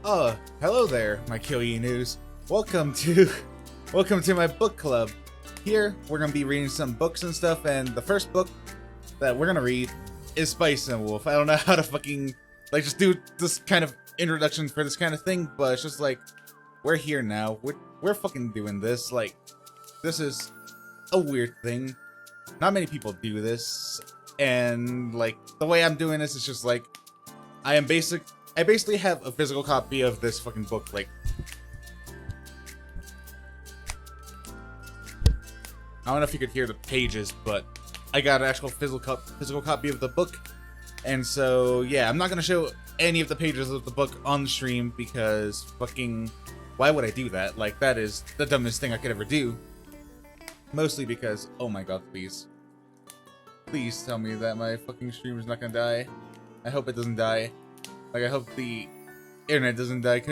Oh, hello there, my Kyote news. Welcome to my book club. Here, we're gonna be reading some books and stuff, and the first book that we're gonna read is Spice and Wolf. I don't know how to fucking just do this kind of introduction for this kind of thing, but it's just like we're here now. We're fucking doing this. Like, this is a weird thing. Not many people do this, and like the way I'm doing this is just like I basically have a physical copy of this fucking book. Like, I don't know if you could hear the pages, but I got an actual physical copy of the book. And so, yeah, I'm not going to show any of the pages of the book on the stream because fucking, why would I do that? Like, that is the dumbest thing I could ever do. Mostly because, oh my god, please. Please tell me that my fucking stream is not going to die. I hope it doesn't die. Like, I hope the internet doesn't die,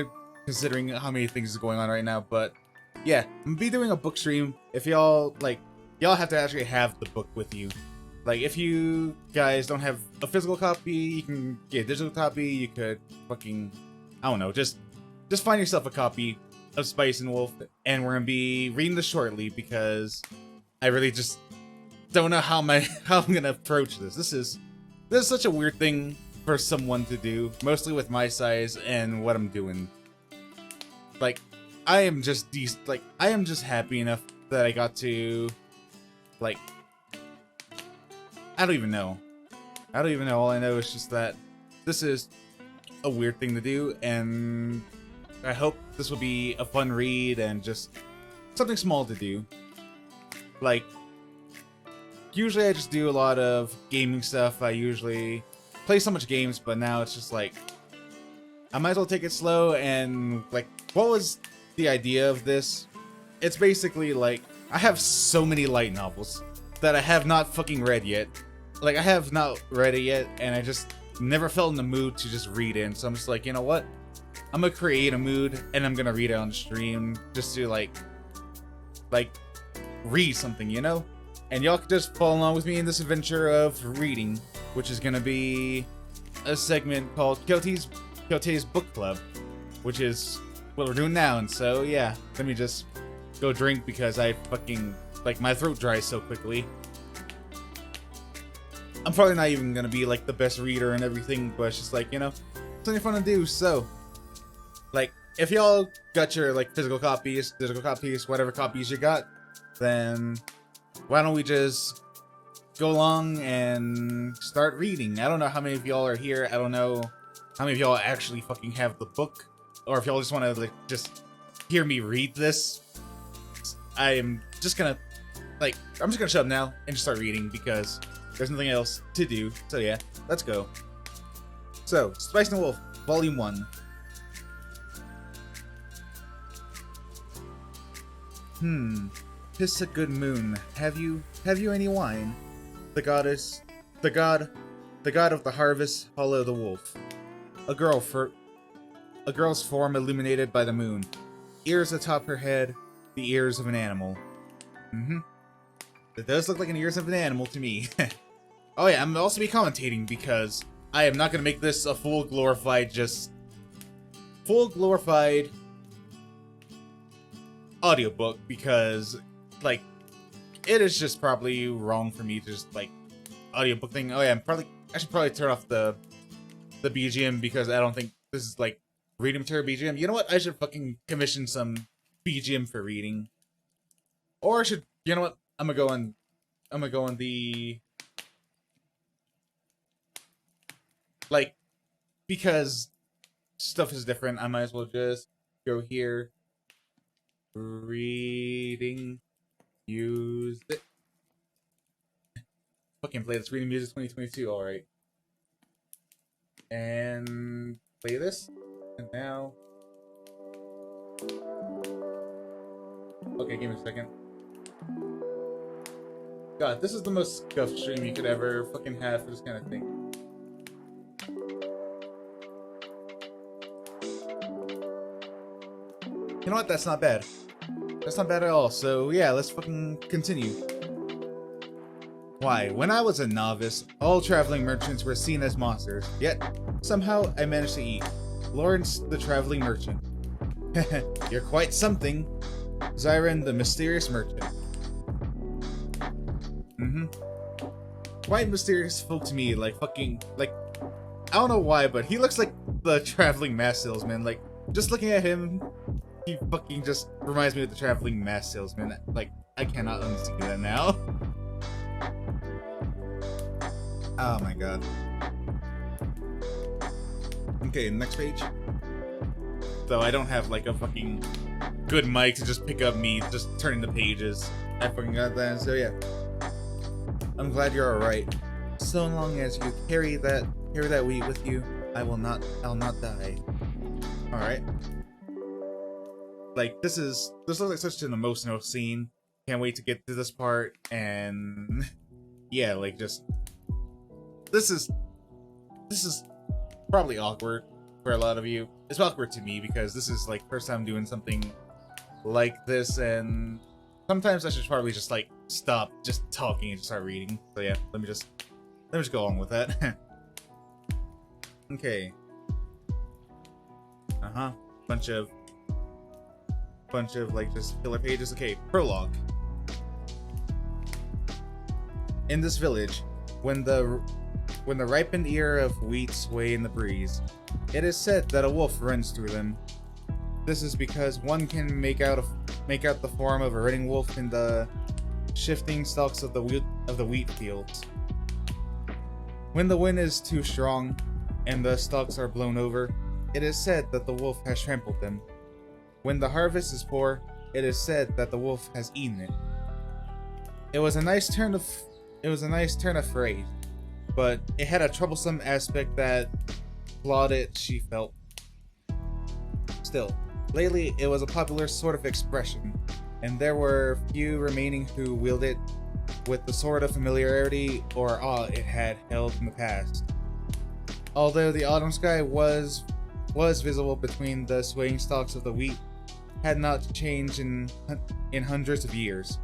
considering how many things is going on right now. But yeah, I'm gonna be doing a book stream. If y'all have to actually have the book with you. Like, if you guys don't have a physical copy, you can get a digital copy. You could fucking, I don't know, just find yourself a copy of Spice and Wolf, and we're gonna be reading this shortly because I really just don't know how I'm gonna approach this. This is such a weird thing for someone to do, mostly with my size and what I'm doing. Like, I am just happy enough that I got to, like, I don't even know. All I know is just that this is a weird thing to do, and I hope this will be a fun read and just something small to do. Like, usually I just do a lot of gaming stuff. I usually play so much games, but now it's just like I might as well take it slow. And like, what was the idea of this? It's basically like I have so many light novels that I have not fucking read yet. Like, I have not read it yet, and I just never felt in the mood to just read it. So I'm just like, you know what? I'm gonna create a mood and I'm gonna read it on the stream just to like read something, you know? And y'all can just follow along with me in this adventure of reading, which is gonna be a segment called Kyote's Book Club, which is what we're doing now. And so, yeah, let me just go drink because I fucking, like, my throat dries so quickly. I'm probably not even gonna be, like, the best reader and everything, but it's just, like, you know, something fun to do. So, like, if y'all got your, like, physical copies, digital copies, whatever copies you got, then why don't we just go along and start reading? I don't know how many of y'all are here. I don't know how many of y'all actually fucking have the book, or if y'all just want to like just hear me read this. I'm just gonna shut up now and just start reading because there's nothing else to do. So yeah, let's go. So, Spice and Wolf, Volume 1. "'Tis a good moon. Have you any wine? The god of the harvest, Hollow the wolf. A girl's form illuminated by the moon. Ears atop her head, the ears of an animal." It does look like an ears of an animal to me. Oh yeah, I'm also be commentating because I am not gonna make this a full glorified audiobook because, like, it is just probably wrong for me to just, like, audiobook thing. Oh yeah, I should probably turn off the BGM because I don't think this is, like, reading material BGM. You know what? I should fucking commission some BGM for reading. Or I should, you know what? I'm gonna go on the, like, because stuff is different, I might as well just go here. Reading music. Fucking play this reading music 2022, alright. And play this. And now. Okay, give me a second. God, this is the most scuffed stream you could ever fucking have for this kind of thing. You know what? That's not bad. That's not bad at all. So yeah, let's fucking continue. Why, when I was a novice, all traveling merchants were seen as monsters, yet somehow I managed to eat. Lawrence the traveling merchant. You're quite something. Zyron the mysterious merchant. Quite mysterious folk to me, like fucking, like, I don't know why, but he looks like the traveling mask salesman. Like, just looking at him, he fucking just reminds me of the traveling mask salesman. Like, I cannot unsee that now. Oh my god. Okay, next page. Though I don't have like a fucking good mic to just pick up me just turning the pages. I fucking got that, so yeah. I'm glad you're alright. So long as you carry that wheat with you, I'll not die. Alright. Like, this looks like such an emotional scene. Can't wait to get to this part, and yeah, like, just this is probably awkward for a lot of you. It's awkward to me because this is like first time doing something like this, and sometimes I should probably just like stop just talking and just start reading. So yeah, let me just go on with that. Okay. Bunch of like just filler pages. Okay, prologue. In this village, when the ripened ear of wheat sway in the breeze, it is said that a wolf runs through them. This is because one can make out the form of a running wolf in the shifting stalks of the wheat fields. When the wind is too strong and the stalks are blown over, it is said that the wolf has trampled them. When the harvest is poor, it is said that the wolf has eaten it. It was a nice turn of phrase, but it had a troublesome aspect that flawed it, she felt. Still, lately it was a popular sort of expression, and there were few remaining who wielded it with the sort of familiarity or awe it had held in the past. Although the autumn sky was visible between the swaying stalks of the wheat, had not changed in hundreds of years.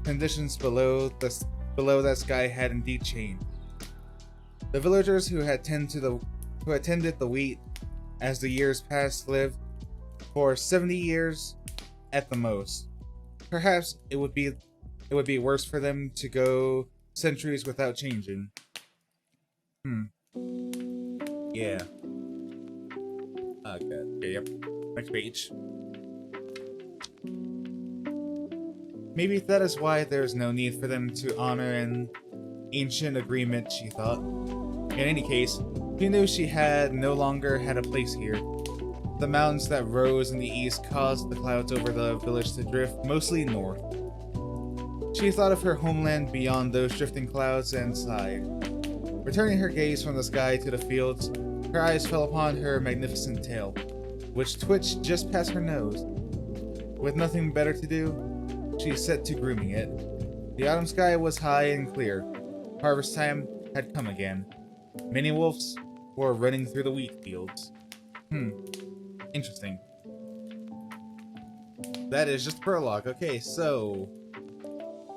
Conditions below that sky had indeed changed. The villagers who attended the wheat as the years passed lived for 70 years at the most. Perhaps it would be worse for them to go centuries without changing. Yeah. Okay, yep. Next page. Maybe that is why there is no need for them to honor an ancient agreement, she thought. In any case, she knew she no longer had a place here. The mountains that rose in the east caused the clouds over the village to drift mostly north. She thought of her homeland beyond those drifting clouds and sighed. Returning her gaze from the sky to the fields, her eyes fell upon her magnificent tail, which twitched just past her nose. With nothing better to do, she set to grooming it. The autumn sky was high and clear. Harvest time had come again. Many wolves were running through the wheat fields. Interesting. That is just prologue. Okay, so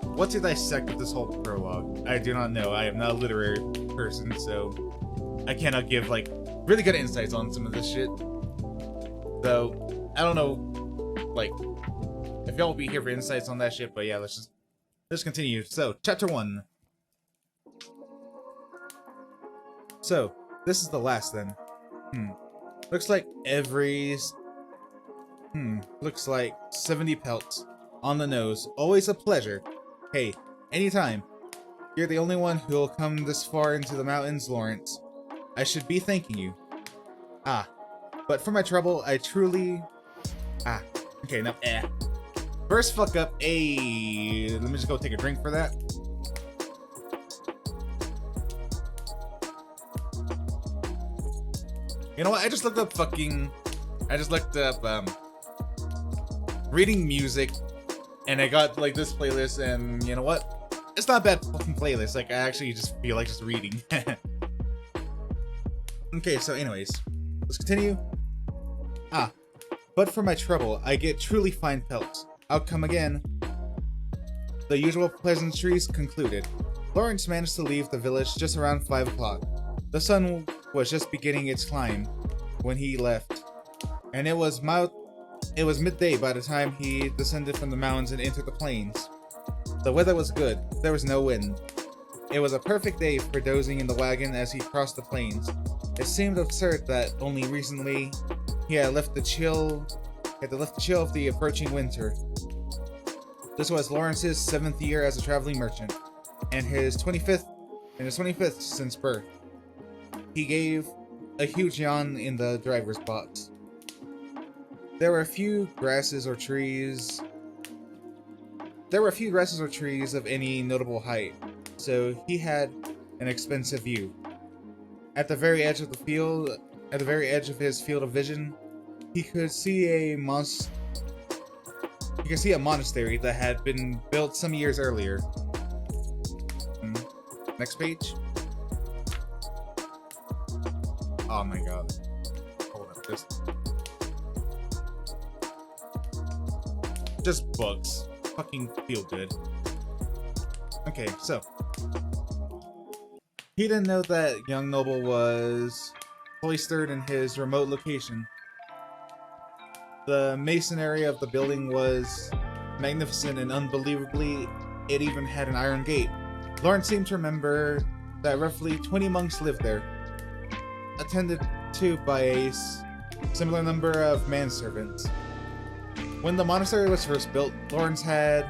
what to dissect with this whole prologue? I do not know. I am not a literary person, so I cannot give like really good insights on some of this shit. Though I don't know, like, if y'all will be here for insights on that shit, but yeah, let's continue. So, chapter 1. So, this is the last then. Looks like looks like 70 pelts. On the nose. Always a pleasure. Hey, anytime. You're the only one who'll come this far into the mountains, Lawrence. I should be thanking you. But for my trouble, I truly... Okay, now, First fuck up, let me just go take a drink for that. You know what, I just looked up reading music, and I got like this playlist, and you know what? It's not a bad fucking playlist, like I actually just feel like just reading. Okay, so anyways, let's continue. But for my trouble, I get truly fine pelts. I'll come again. The usual pleasantries concluded. Lawrence managed to leave the village just around 5 o'clock. The sun was just beginning its climb when he left, and it was midday by the time he descended from the mountains and entered the plains. The weather was good. There was no wind. It was a perfect day for dozing in the wagon as he crossed the plains. It seemed absurd that only recently he had left the chill of the approaching winter. This was Lawrence's 7th year as a traveling merchant, and his 25th since birth. He gave a huge yawn in the driver's box. There were a few grasses or trees of any notable height, so he had an expensive view. At the very edge of his field of vision, he could see a monastery that had been built some years earlier. Next page. Oh my god. Hold up, just books. Fucking feel good. Okay, so he didn't know that young noble was cloistered in his remote location. The masonry of the building was magnificent, and unbelievably, it even had an iron gate. Lawrence seemed to remember that roughly 20 monks lived there, attended to by a similar number of manservants. When the monastery was first built, Lawrence had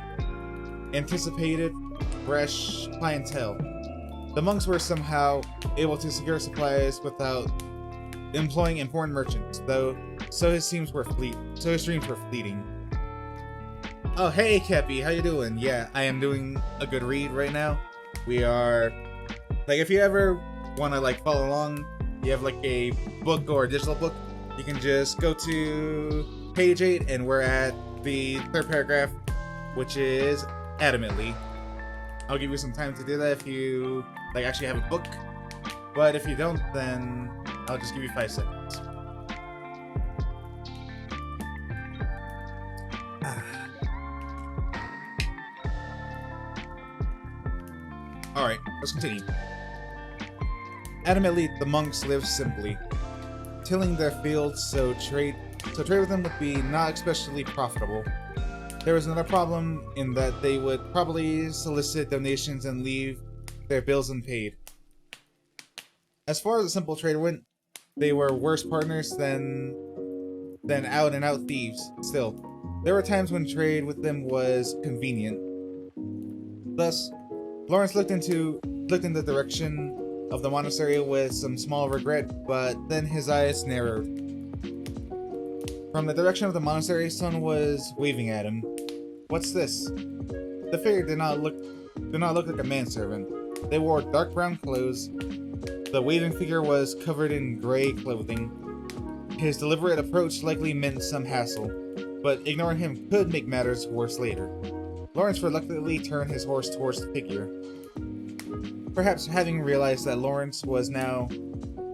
anticipated fresh clientele. The monks were somehow able to secure supplies without employing important merchants, so his dreams were fleeting. Oh, hey, Kepi, how you doing? Yeah, I am doing a good read right now. We are, like, if you ever want to, like, follow along, you have, like, a book or a digital book, you can just go to page 8, and we're at the 3rd paragraph, which is adamantly. I'll give you some time to do that if you, like, actually have a book, but if you don't, then I'll just give you 5 seconds. Alright, let's continue. Adamantly, the monks lived simply, tilling their fields, so trade with them would be not especially profitable. There was another problem in that they would probably solicit donations and leave their bills unpaid. As far as a simple trade went, they were worse partners than out-and-out thieves. Still, there were times when trade with them was convenient. Thus, Lawrence looked in the direction of the monastery with some small regret, but then his eyes narrowed. From the direction of the monastery, someone was waving at him. What's this? The figure did not look like a manservant. They wore dark brown clothes. The waving figure was covered in gray clothing. His deliberate approach likely meant some hassle, but ignoring him could make matters worse later. Lawrence reluctantly turned his horse towards the figure. Perhaps having realized that Lawrence was now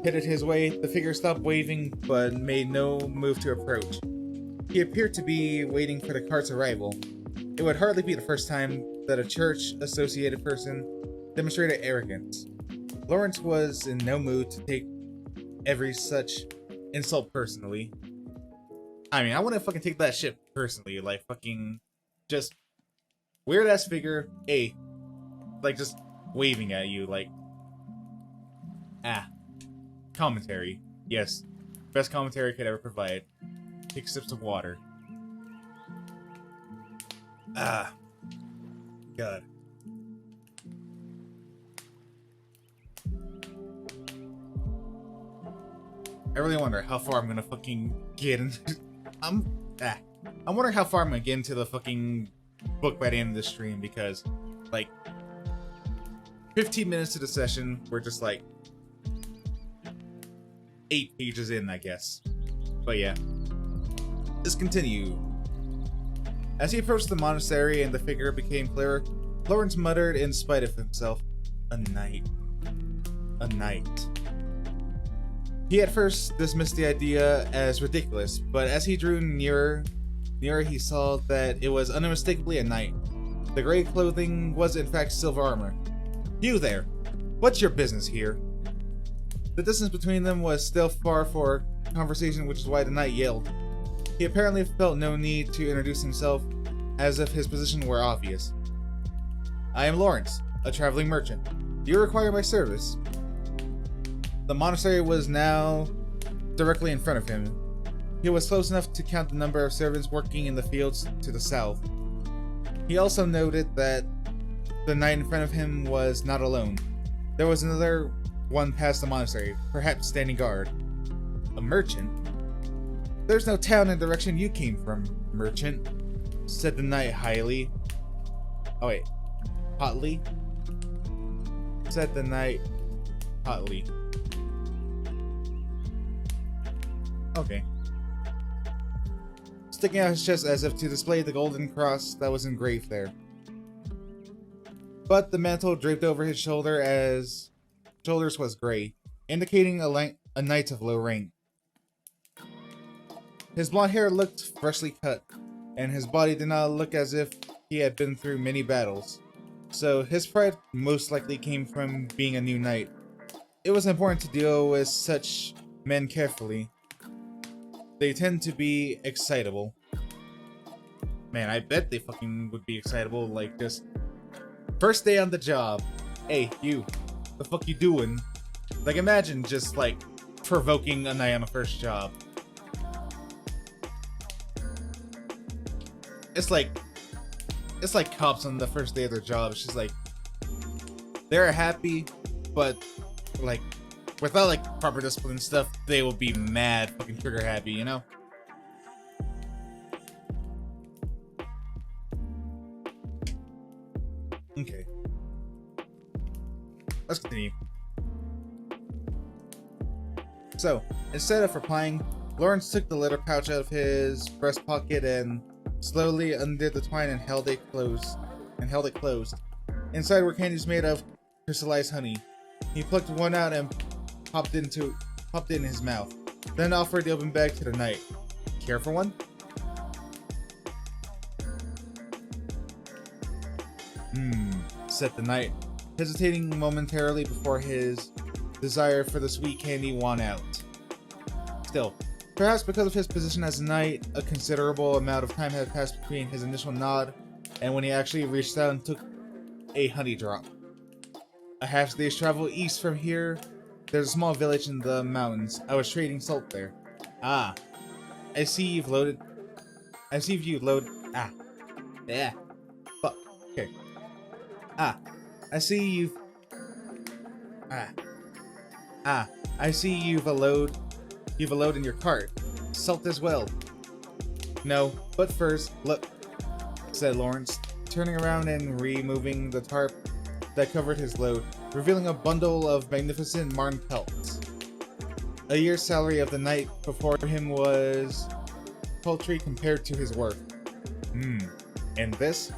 headed his way, the figure stopped waving but made no move to approach. He appeared to be waiting for the cart's arrival. It would hardly be the first time that a church-associated person demonstrated arrogance. Lawrence was in no mood to take every such insult personally. I mean, I wouldn't fucking take that shit personally, like fucking just weird-ass figure, like just waving at you, like, commentary. Yes, best commentary I could ever provide. Take sips of water. God. I really wonder how far I'm gonna fucking get into. I'm wondering how far I'm gonna get into the fucking book by the end of this stream, because, like, 15 minutes to the session, we're just like 8 pages in, I guess. But yeah, let's continue. As he approached the monastery and the figure became clearer, Lawrence muttered in spite of himself, "A night. A night." He at first dismissed the idea as ridiculous, but as he drew nearer, he saw that it was unmistakably a knight. The gray clothing was in fact silver armor. "You there! What's your business here?" The distance between them was still far, for conversation, which is why the knight yelled. He apparently felt no need to introduce himself, as if his position were obvious. I am Lawrence, a traveling merchant. Do you require my service? The monastery was now directly in front of him. He was close enough to count the number of servants working in the fields to the south. He also noted that the knight in front of him was not alone. There was another one past the monastery, perhaps standing guard. A merchant? There's no town in the direction you came from, merchant, said the knight highly. Oh wait, hotly? Said the knight hotly. Okay. Sticking out his chest as if to display the golden cross that was engraved there. But the mantle draped over his shoulders was gray, indicating a knight of low rank. His blonde hair looked freshly cut, and his body did not look as if he had been through many battles. So his pride most likely came from being a new knight. It was important to deal with such men carefully. They tend to be excitable. Man, I bet they fucking would be excitable, like, just first day on the job. Hey, you, the fuck you doing? Like, imagine just, like, provoking a knight on the first job. It's like cops on the first day of their job. It's just like, they're happy, but, like, without, like, proper discipline and stuff, they will be mad fucking trigger happy, you know? Okay. Let's continue. So, instead of replying, Lawrence took the letter pouch out of his breast pocket and slowly undid the twine and held it closed. Inside were candies made of crystallized honey. He plucked one out and popped it in his mouth, then offered the open bag to the knight. Care for one? Said the knight, hesitating momentarily before his desire for the sweet candy won out. Still, perhaps because of his position as a knight, a considerable amount of time had passed between his initial nod and when he actually reached out and took a honey drop. A half day's travel east from here, there's a small village in the mountains. I was trading salt there. Ah, I see you've loaded. Ah, yeah. Fuck. Okay. Ah, I see you've. I see you've a load. You've a load in your cart. Salt as well. No, but first, look, said Lawrence, turning around and removing the tarp that covered his load, revealing a bundle of magnificent marten pelts. A year's salary of the knight before him was paltry compared to his worth. And this?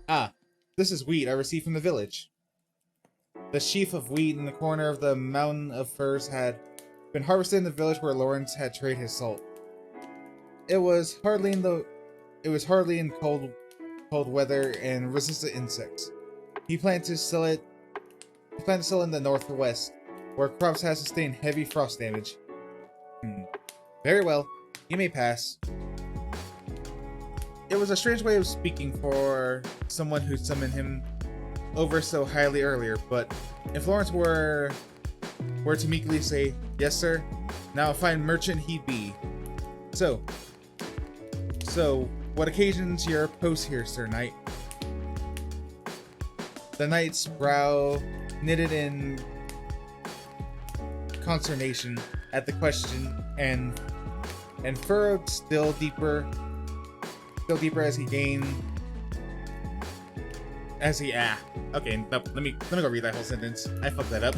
Ah, this is wheat I received from the village. The sheaf of wheat in the corner of the mountain of firs had been harvested in the village where Lawrence had traded his salt. It was hardly in cold weather and resisted insects. He planned to sell it in the northwest, where crops had sustained heavy frost damage. Very well, you may pass. It was a strange way of speaking for someone who summoned him over so highly earlier, but if Lawrence were to meekly say, "Yes, sir," now a fine merchant he'd be. So, what occasions your post here, Sir Knight? The knight's brow knitted in consternation at the question, and furrowed still deeper as he okay, no, let me go read that whole sentence. I fucked that up.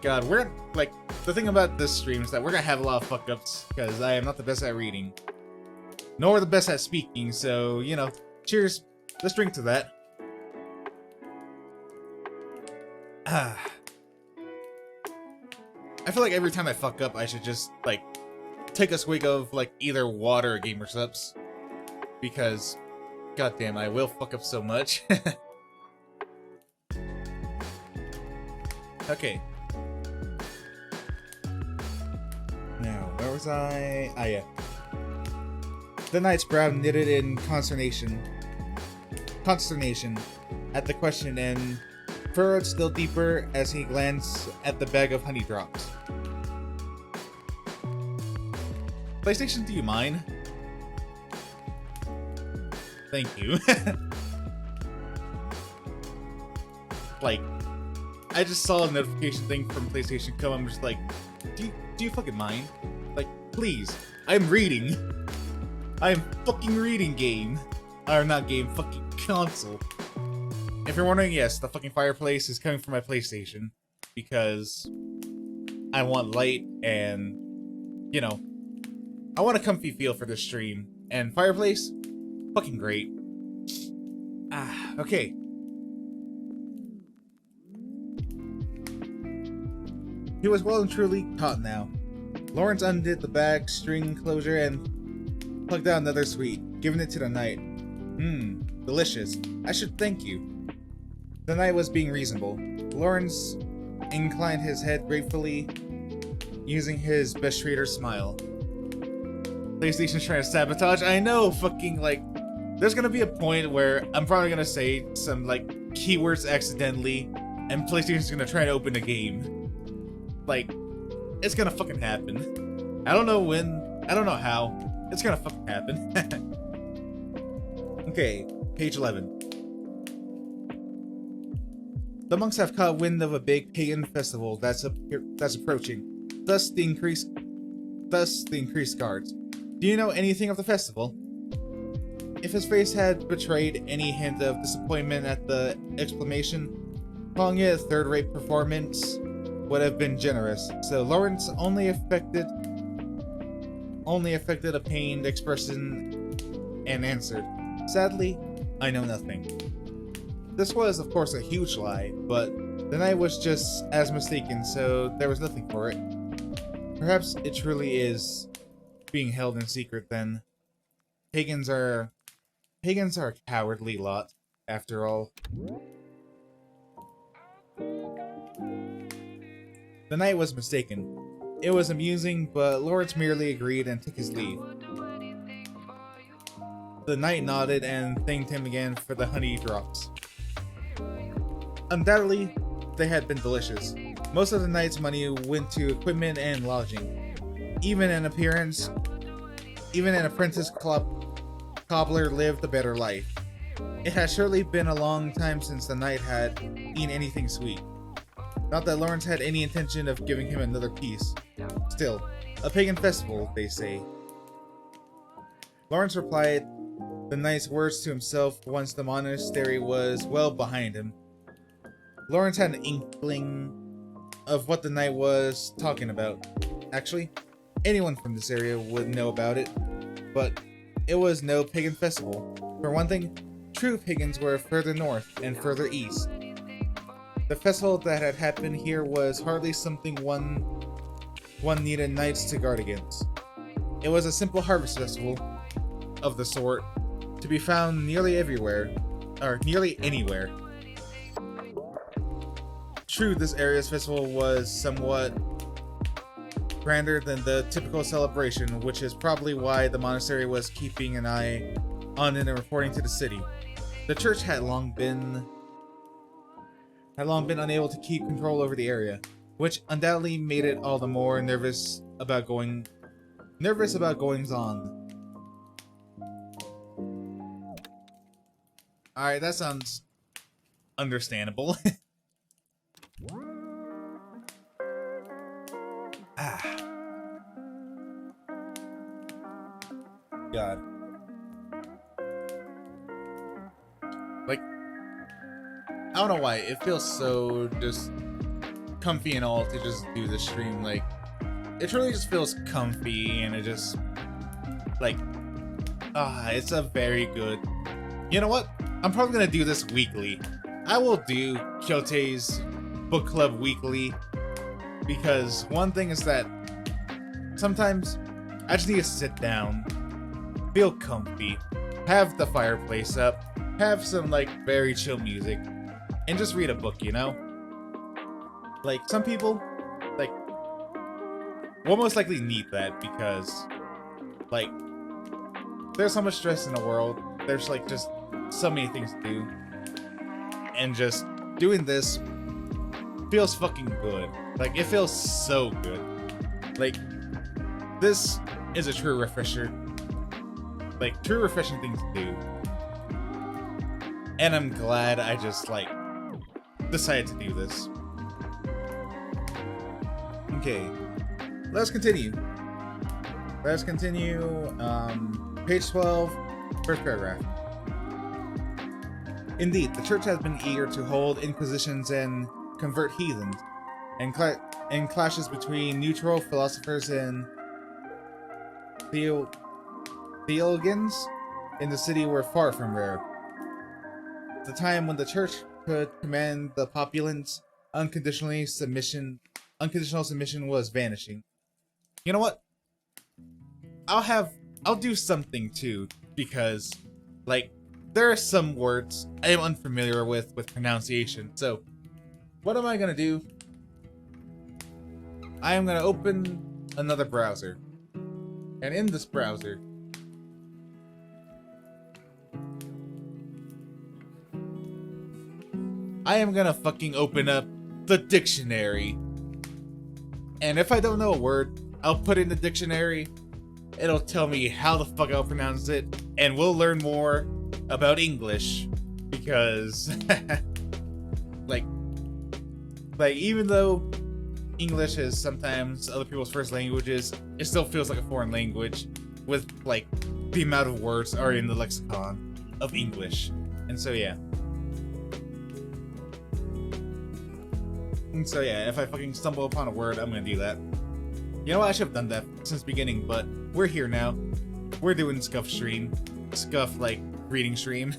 God, the thing about this stream is that we're gonna have a lot of fuck ups because I am not the best at reading, nor the best at speaking. So, you know, cheers. Let's drink to that. I feel like every time I fuck up, I should just like take a swig of like either water or Gamer Subs, because goddamn, I will fuck up so much. Okay. Now, was I? Ah, yeah. The knight's brow knitted in consternation at the question and furrowed still deeper as he glanced at the bag of honey drops. PlayStation, do you mind? Thank you. Like, I just saw a notification thing from PlayStation come. I'm just like, do you fucking mind? Like, please. I'm reading. I'm fucking reading, game. Or not game, fucking console. If you're wondering, yes, the fucking fireplace is coming from my PlayStation. Because I want light and, you know, I want a comfy feel for this stream. And fireplace, fucking great. Okay. He was well and truly caught now. Lawrence undid the bag string closure and plucked out another sweet, giving it to the knight. Delicious. I should thank you. The knight was being reasonable. Lawrence inclined his head gratefully, using his best trader smile. PlayStation's trying to sabotage. I know, fucking, like, there's gonna be a point where I'm probably gonna say some, like, keywords accidentally, and PlayStation's gonna try to open the game. Like, it's gonna fucking happen. I don't know when, I don't know how. It's gonna fucking happen. Okay, page 11. The monks have caught wind of a big pagan festival that's approaching. Thus the increased guards. Do you know anything of the festival? If his face had betrayed any hint of disappointment at the exclamation, calling it a third-rate performance would have been generous. So Lawrence only affected a pained expression and answered, "Sadly, I know nothing." This was, of course, a huge lie, but the knight was just as mistaken, so there was nothing for it. Perhaps it truly is being held in secret, then. Pagans are a cowardly lot, after all. The knight was mistaken. It was amusing, but Lawrence merely agreed and took his leave. The knight nodded and thanked him again for the honey drops. Undoubtedly, they had been delicious. Most of the knight's money went to equipment and lodging. Even an apprentice cobbler lived a better life. It had surely been a long time since the knight had eaten anything sweet. Not that Lawrence had any intention of giving him another piece. Still, a pagan festival, they say. Lawrence replied the knight's words to himself once the monastery was well behind him. Lawrence had an inkling of what the knight was talking about. Actually, anyone from this area would know about it, but it was no pagan festival. For one thing, true pagans were further north and further east. The festival that had happened here was hardly something one needed knights to guard against. It was a simple harvest festival of the sort, to be found nearly everywhere, or nearly anywhere. True, this area's festival was somewhat grander than the typical celebration, which is probably why the monastery was keeping an eye on it and reporting to the city. The church had long been unable to keep control over the area, which undoubtedly made it all the more nervous about goings on. Alright, that sounds understandable. God. Like, I don't know why, it feels so just comfy and all to just do this stream. Like, it really just feels comfy and it just, like, it's a very good, you know what? I'm probably gonna do this weekly. I will do Kyote's book club weekly, because one thing is that sometimes I just need to sit down, feel comfy, have the fireplace up, have some like very chill music, and just read a book, you know? Like some people we'll most likely need that because, like, there's so much stress in the world. There's, like, just so many things to do. And just doing this feels fucking good. Like, it feels so good. Like, this is a true refresher. Like, true refreshing things to do. And I'm glad I just, like, decided to do this. Okay. Let's continue. Let's continue. Page 12, first paragraph. Indeed, the church has been eager to hold inquisitions and convert heathens, and clashes between neutral philosophers and theologians in the city were far from rare. The time when the church could command the populace, unconditional submission was vanishing. You know what? I'll do something too, because, like, there are some words I am unfamiliar with pronunciation. So, what am I gonna do? I am gonna open another browser. And in this browser, I am gonna fucking open up the dictionary. And if I don't know a word, I'll put it in the dictionary. It'll tell me how the fuck I'll pronounce it. And we'll learn more about English. Because, like, even though English is sometimes other people's first languages, it still feels like a foreign language with, like, the amount of words are in the lexicon of English. And so, yeah. And so, yeah, if I fucking stumble upon a word, I'm gonna do that. You know what? I should have done that since the beginning, but we're here now. We're doing Scuff stream. Scuff, like, reading stream.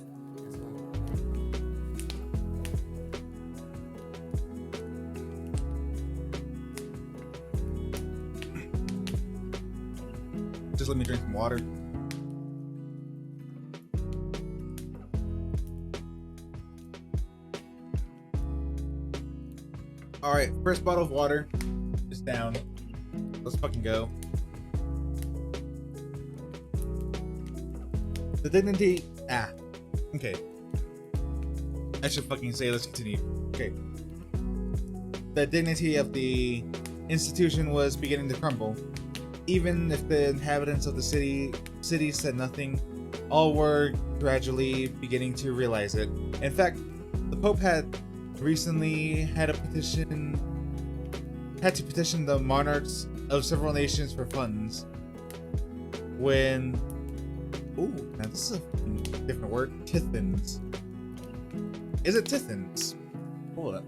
Just let me drink some water. Alright, first bottle of water is down. Let's fucking go. The dignity... Okay. I should fucking say let's continue. Okay. The dignity of the institution was beginning to crumble. Even if the inhabitants of the city said nothing, all were gradually beginning to realize it. In fact, the Pope had recently had to petition the monarchs of several nations for funds. When... Ooh, now this is a different word. Tithens. Is it Tithens? Hold up.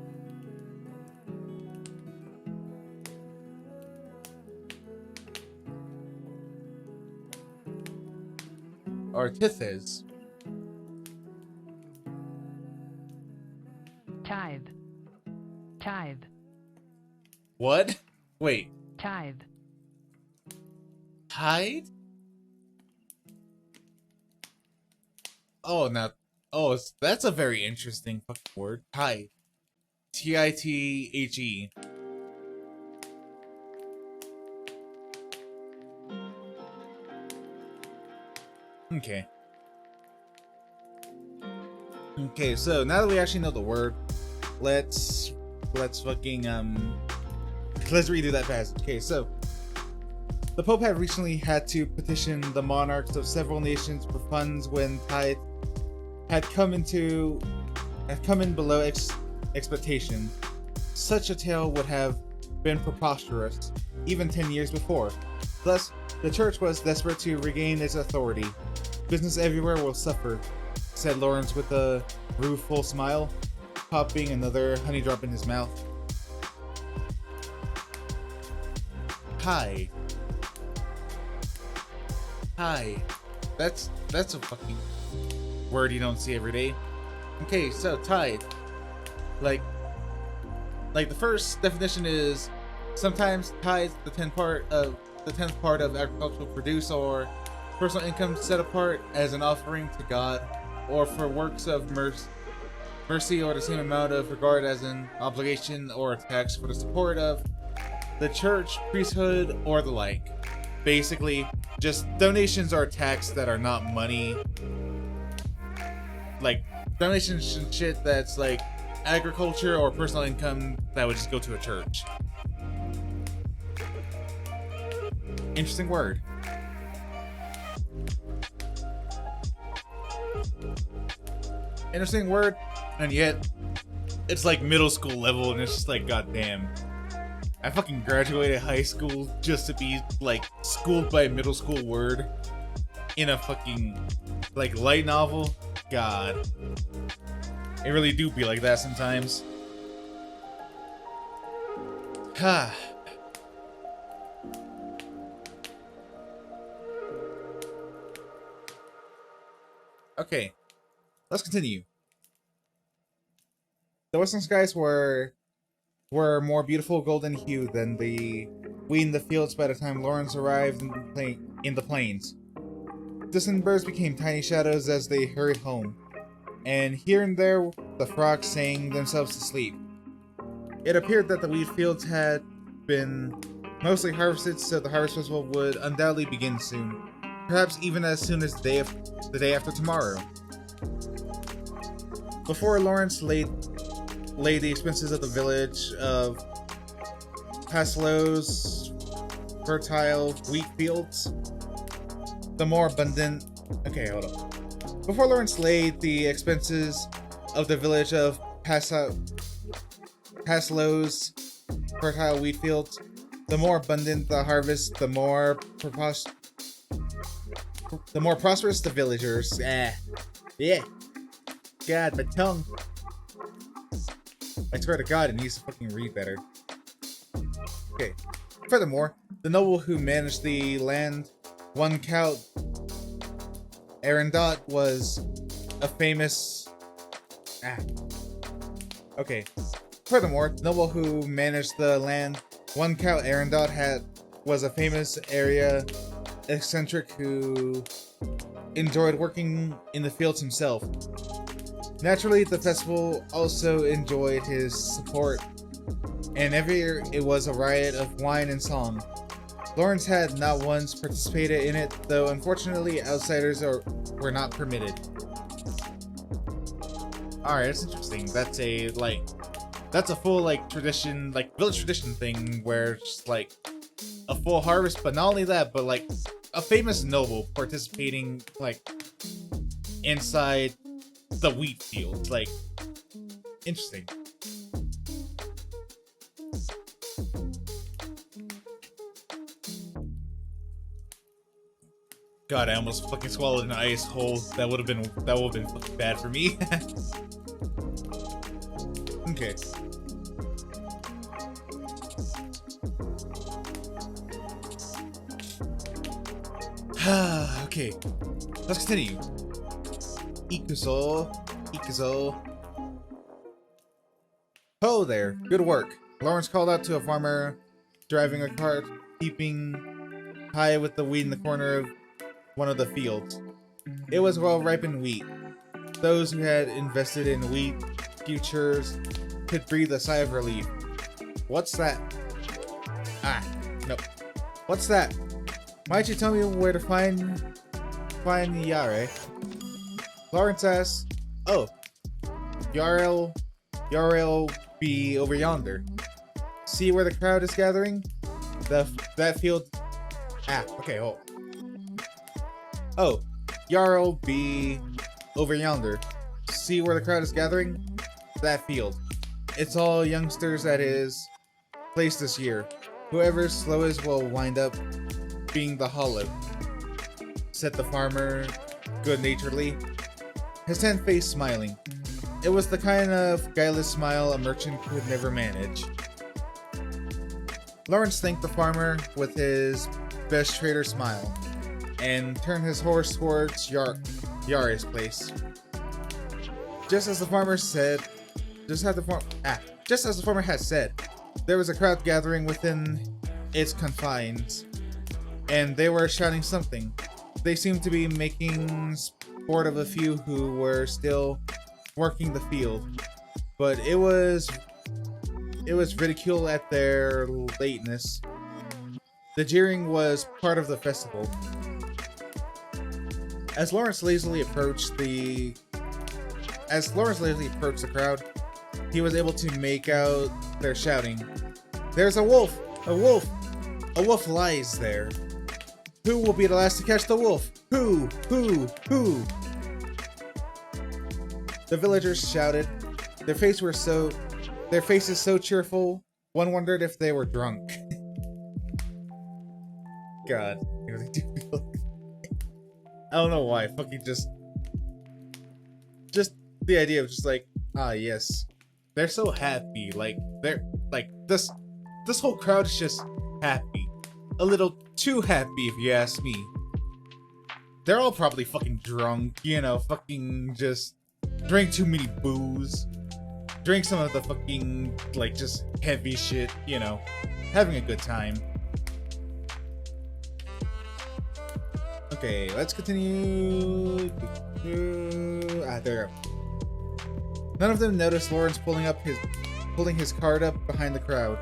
Or Tithes. Tithe. Tithe. What? Wait. Tithe. Tithe? Oh, now. Oh, that's a very interesting fucking word. Tithe. T-I-T-H-E. Okay. Okay, so now that we actually know the word, let's fucking let's redo that passage. Okay, so the Pope had recently had to petition the monarchs of several nations for funds when tithe had come in below expectation. Such a tale would have been preposterous even 10 years before. Thus, the church was desperate to regain its authority. Business everywhere will suffer, said Lawrence with a rueful smile, popping another honey drop in his mouth. Hi. That's a fucking word you don't see every day. Okay, so tithe. Like the first definition is sometimes tithe, the tenth part of agricultural produce or personal income set apart as an offering to God, or for works of mercy, or the same amount of regard as an obligation or a tax for the support of the church, priesthood, or the like. Basically, just donations are taxed that are not money. Like, donations and shit that's like agriculture or personal income that would just go to a church. Interesting word. Interesting word, and yet it's like middle school level, and it's just like, goddamn. I fucking graduated high school just to be like schooled by a middle school word in a fucking like light novel. God, it really do be like that sometimes. Ha. Okay, let's continue. The western skies were more beautiful golden hue than the wheat in the fields by the time Lawrence arrived in the plains. Distant birds became tiny shadows as they hurried home, and here and there the frogs sang themselves to sleep. It appeared that the wheat fields had been mostly harvested, so the harvest festival would undoubtedly begin soon, perhaps even as soon as the day after tomorrow. Before Lawrence laid the expenses of the village of Paslow's fertile wheat fields, the more abundant... Okay, hold up. Before Lawrence laid the expenses of the village of Paslow's fertile wheat fields, the more abundant the harvest, the more prosperous the villagers. Yeah. God, my tongue. I swear to God, it needs to fucking read better. Okay. Furthermore, the noble who managed the land, one Count Arendot, was a famous... Okay. Furthermore, the noble who managed the land, one Count Arendot, was a famous area eccentric who enjoyed working in the fields himself. Naturally, the festival also enjoyed his support, and every year it was a riot of wine and song. Lawrence had not once participated in it, though unfortunately outsiders were not permitted. Alright, that's interesting. That's a full like tradition, like village tradition thing where it's just like a full harvest, but not only that, but like a famous noble participating like inside the wheat fields. Like, interesting. God, I almost fucking swallowed an ice hole. That would have been fucking bad for me. Okay. Okay. Let's continue. Ikuzo. Ho there, good work. Lawrence called out to a farmer driving a cart, keeping high with the wheat in the corner of one of the fields. It was well-ripened wheat. Those who had invested in wheat futures could breathe a sigh of relief. What's that? No. What's that? Why don't you tell me where to find Yare? Lawrence asked. Oh, Yar'll be over yonder. See where the crowd is gathering? That field. Okay, hold. Oh, Yar'll be over yonder. See where the crowd is gathering? That field. It's all youngsters at his place this year. Whoever's slowest will wind up being the hollow, said the farmer good-naturedly, his tanned face smiling. It was the kind of guileless smile a merchant could never manage. Lawrence thanked the farmer with his best trader smile, and turned his horse towards Yare's place. Just as the farmer had said, there was a crowd gathering within its confines, and they were shouting something. They seemed to be making sport of a few who were still working the field, but it was it was ridicule at their lateness. The jeering was part of the festival. As Lawrence lazily approached the crowd, he was able to make out their shouting. There's a wolf! A wolf! A wolf lies there. Who will be the last to catch the wolf? Who? Who? Who? The villagers shouted. Their faces so cheerful, one wondered if they were drunk. God, I really do feel I don't know why. Fucking just the idea of just like, ah, yes, they're so happy. Like they're like this whole crowd is just happy, a little too happy if you ask me. They're all probably fucking drunk, you know, fucking just drank too many booze, drink some of the fucking like just heavy shit, you know, having a good time. Okay, let's continue. There we go. None of them noticed Lawrence pulling his cart up behind the crowd.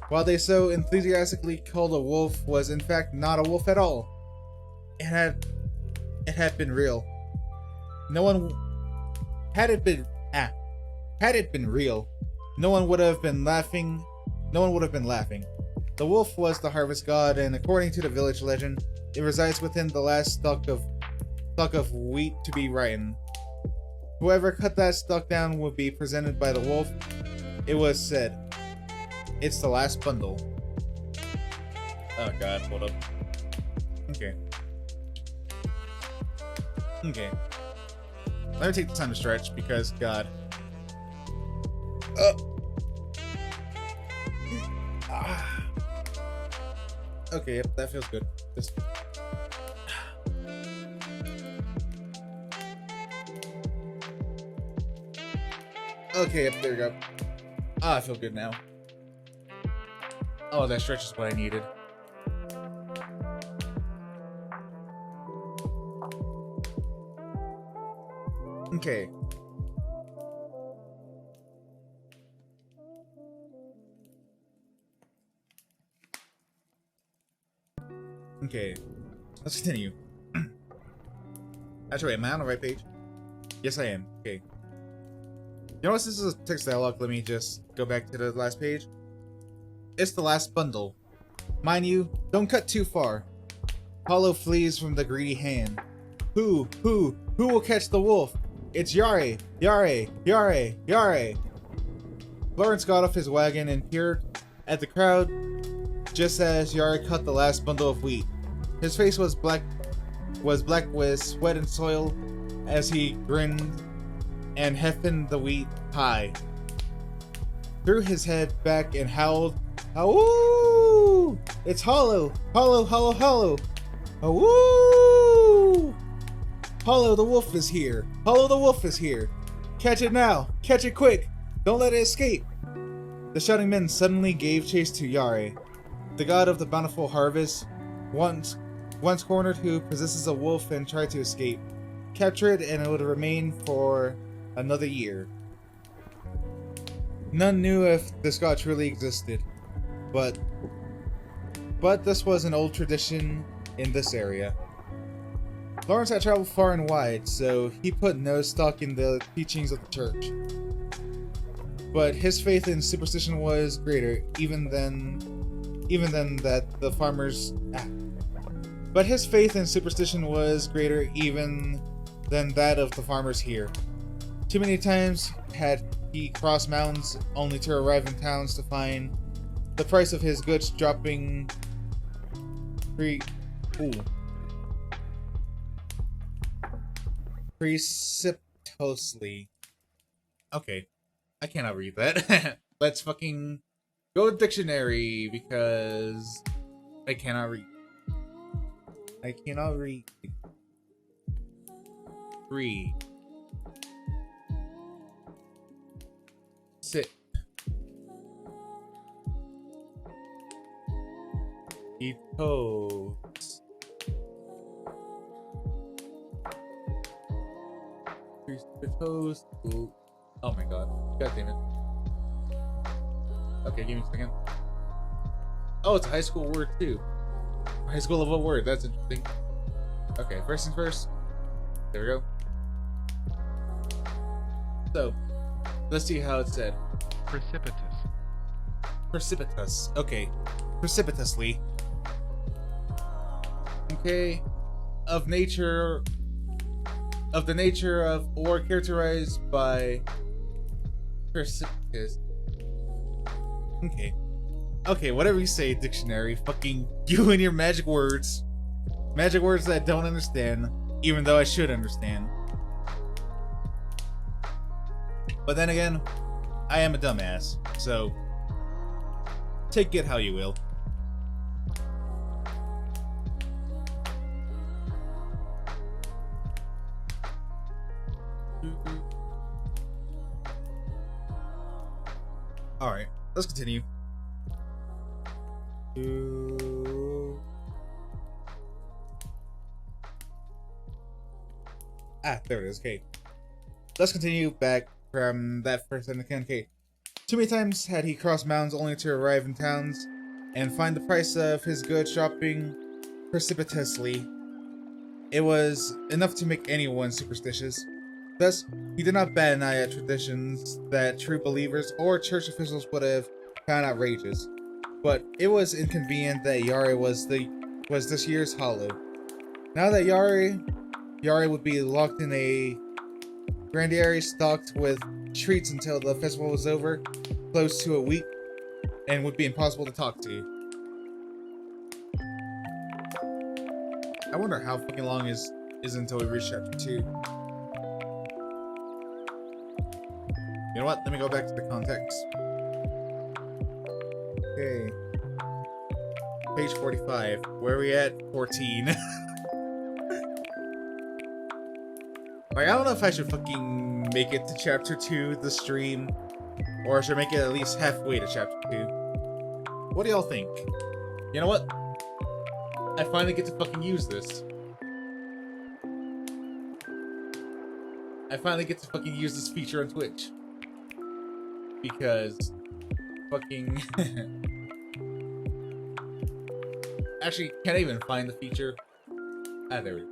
While they so enthusiastically called a wolf was in fact not a wolf at all. It had been real. Had it been real, no one would have been laughing. The wolf was the harvest god, and according to the village legend, it resides within the last stalk of wheat to be ripened. Whoever cut that stalk down would be presented by the wolf. It was said. It's the last bundle. Oh god, hold up. Okay. Let me take the time to stretch because god. Okay, yep, that feels good. Just... Okay, yep, there we go. I feel good now. Oh, that stretch is what I needed. Okay. Okay, let's continue. Actually, wait, am I on the right page? Yes, I am. Okay. You know what, since this is a text dialogue, let me just go back to the last page. It's the last bundle. Mind you, don't cut too far. Hollow flees from the greedy hand. Who will catch the wolf? It's Yare! Yare! Yare! Yare! Lawrence got off his wagon and peered at the crowd just as Yare cut the last bundle of wheat. His face was black with sweat and soil as he grinned and hefted the wheat high. Threw his head back and howled, "Awoo! It's Hollow! Hollow, Hollow, Hollow! Awoo! Hollow the wolf is here! Hollow the wolf is here! Catch it now! Catch it quick! Don't let it escape!" The shouting men suddenly gave chase to Yare, the god of the bountiful harvest, once cornered, who possesses a wolf and tried to escape. Capture it and it would remain for another year. None knew if this god truly existed, but this was an old tradition in this area. Lawrence had traveled far and wide, so he put no stock in the teachings of the church. But his faith in superstition was greater even than that the farmers. But his faith in superstition was greater even than that of the farmers here. Too many times had he crossed mountains only to arrive in towns to find the price of his goods dropping precipitously. Okay, I cannot read that. Let's fucking go to dictionary because I cannot read. I cannot read. Free. Sit. Eat toast. Toast. Oh my god. God damn it. Okay, give me a second. Oh, it's a high school word too. High school level word. That's interesting. Okay, first things first. There we go. So, let's see how it's said. Precipitous. Precipitous. Okay. Precipitously. Okay. Of the nature of or characterized by precipitous. Okay. Okay, whatever you say, dictionary. Fucking you and your magic words. Magic words that I don't understand, even though I should understand. But then again, I am a dumbass, so take it how you will. Alright, let's continue. There it is. Okay. Let's continue back from that first end again. Okay. Too many times had he crossed mountains only to arrive in towns and find the price of his goods dropping precipitously. It was enough to make anyone superstitious. Thus, he did not bat an eye at traditions that true believers or church officials would have found outrageous. But it was inconvenient that Yari was this year's hollow. Now that Yari would be locked in a grandiary stocked with treats until the festival was over, close to a week, and would be impossible to talk to. I wonder how fucking long is until we reach chapter 2. You know what? Let me go back to the context. Okay. Page 45. Where are we at? 14. Like, I don't know if I should fucking make it to chapter 2, the stream, or I should make it at least halfway to chapter 2. What do y'all think? You know what? I finally get to fucking use this. I finally get to fucking use this feature on Twitch. Because fucking actually, can't I even find the feature? Ah, there we go.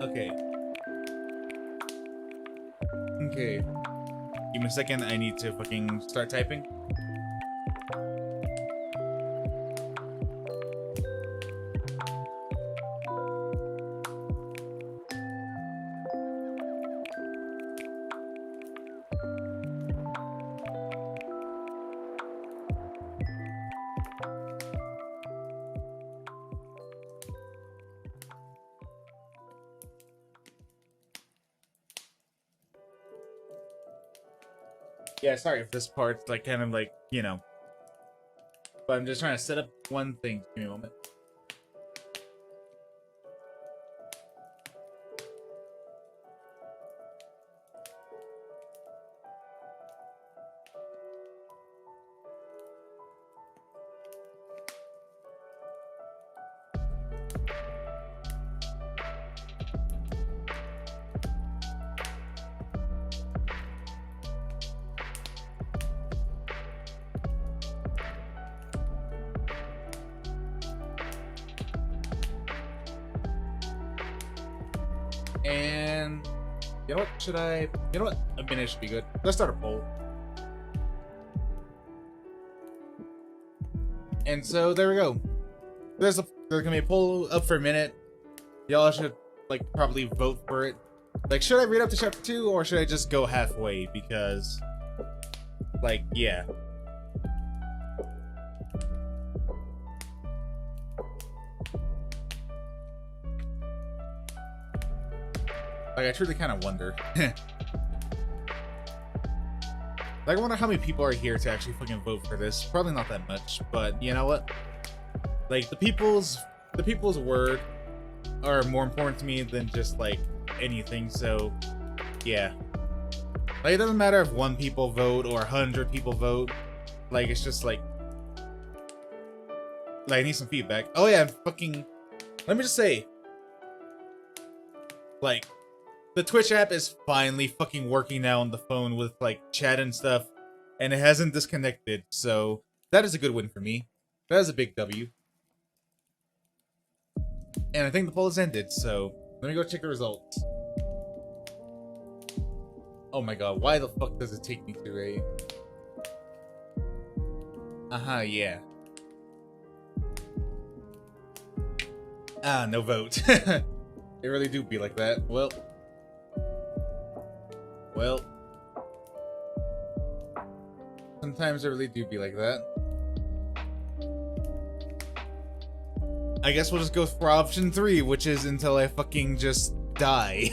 Okay. Okay. Give me a second, I need to fucking start typing. Yeah, sorry if this part's like kind of like, you know. But I'm just trying to set up one thing. Give me a moment. And you know what? Should I? You know what? A minute should be good. Let's start a poll. And so there we go. There's gonna be a poll up for a minute. Y'all should like probably vote for it. Like, should I read up to chapter 2 or should I just go halfway? Because, like, yeah. Like, I truly kind of wonder. Like, I wonder how many people are here to actually fucking vote for this. Probably not that much, but you know what? Like, the people's word are more important to me than just, like, anything, so, yeah. Like, it doesn't matter if 1 people vote or 100 people vote. Like, it's just, like, I need some feedback. Oh, yeah, fucking... Let me just say, like, the Twitch app is finally fucking working now on the phone with, like, chat and stuff. and it hasn't disconnected, so that is a good win for me. That is a big W. And I think the poll has ended, so let me go check the results. Oh my god, why the fuck does it take me to a... Yeah. Ah, no vote. It really do be like that. Well. Sometimes it really do be like that. I guess we'll just go for option 3, which is until I fucking just die.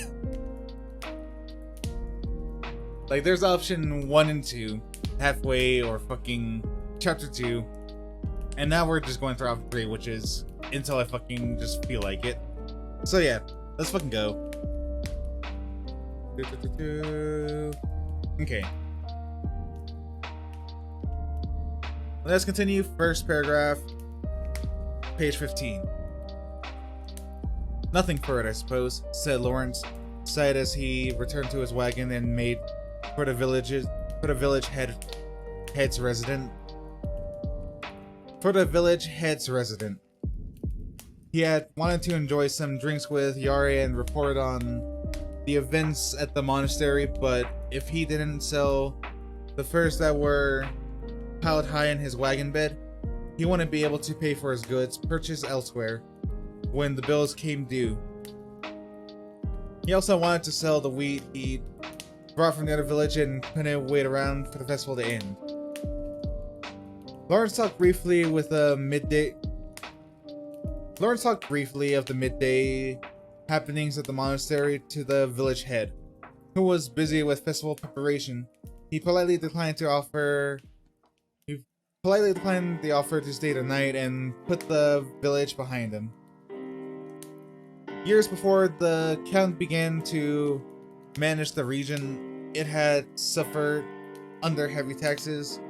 Like, there's option 1 and 2, halfway or fucking chapter 2. And now we're just going for option 3, which is until I fucking just feel like it. So yeah, let's fucking go. Okay. Let's continue. First paragraph, page 15. Nothing for it, I suppose, said Lawrence, sighed as he returned to his wagon and made for the village head's resident. He had wanted to enjoy some drinks with Yari and report on the events at the monastery, but if he didn't sell the furs that were piled high in his wagon bed, he wouldn't be able to pay for his goods purchased elsewhere when the bills came due. He also wanted to sell the wheat he brought from the other village and couldn't wait around for the festival to end. Lawrence talked briefly of the midday happenings at the monastery to the village head, who was busy with festival preparation. He politely declined the offer to stay the night and put the village behind him. Years before the Count began to manage the region, it had suffered under heavy taxes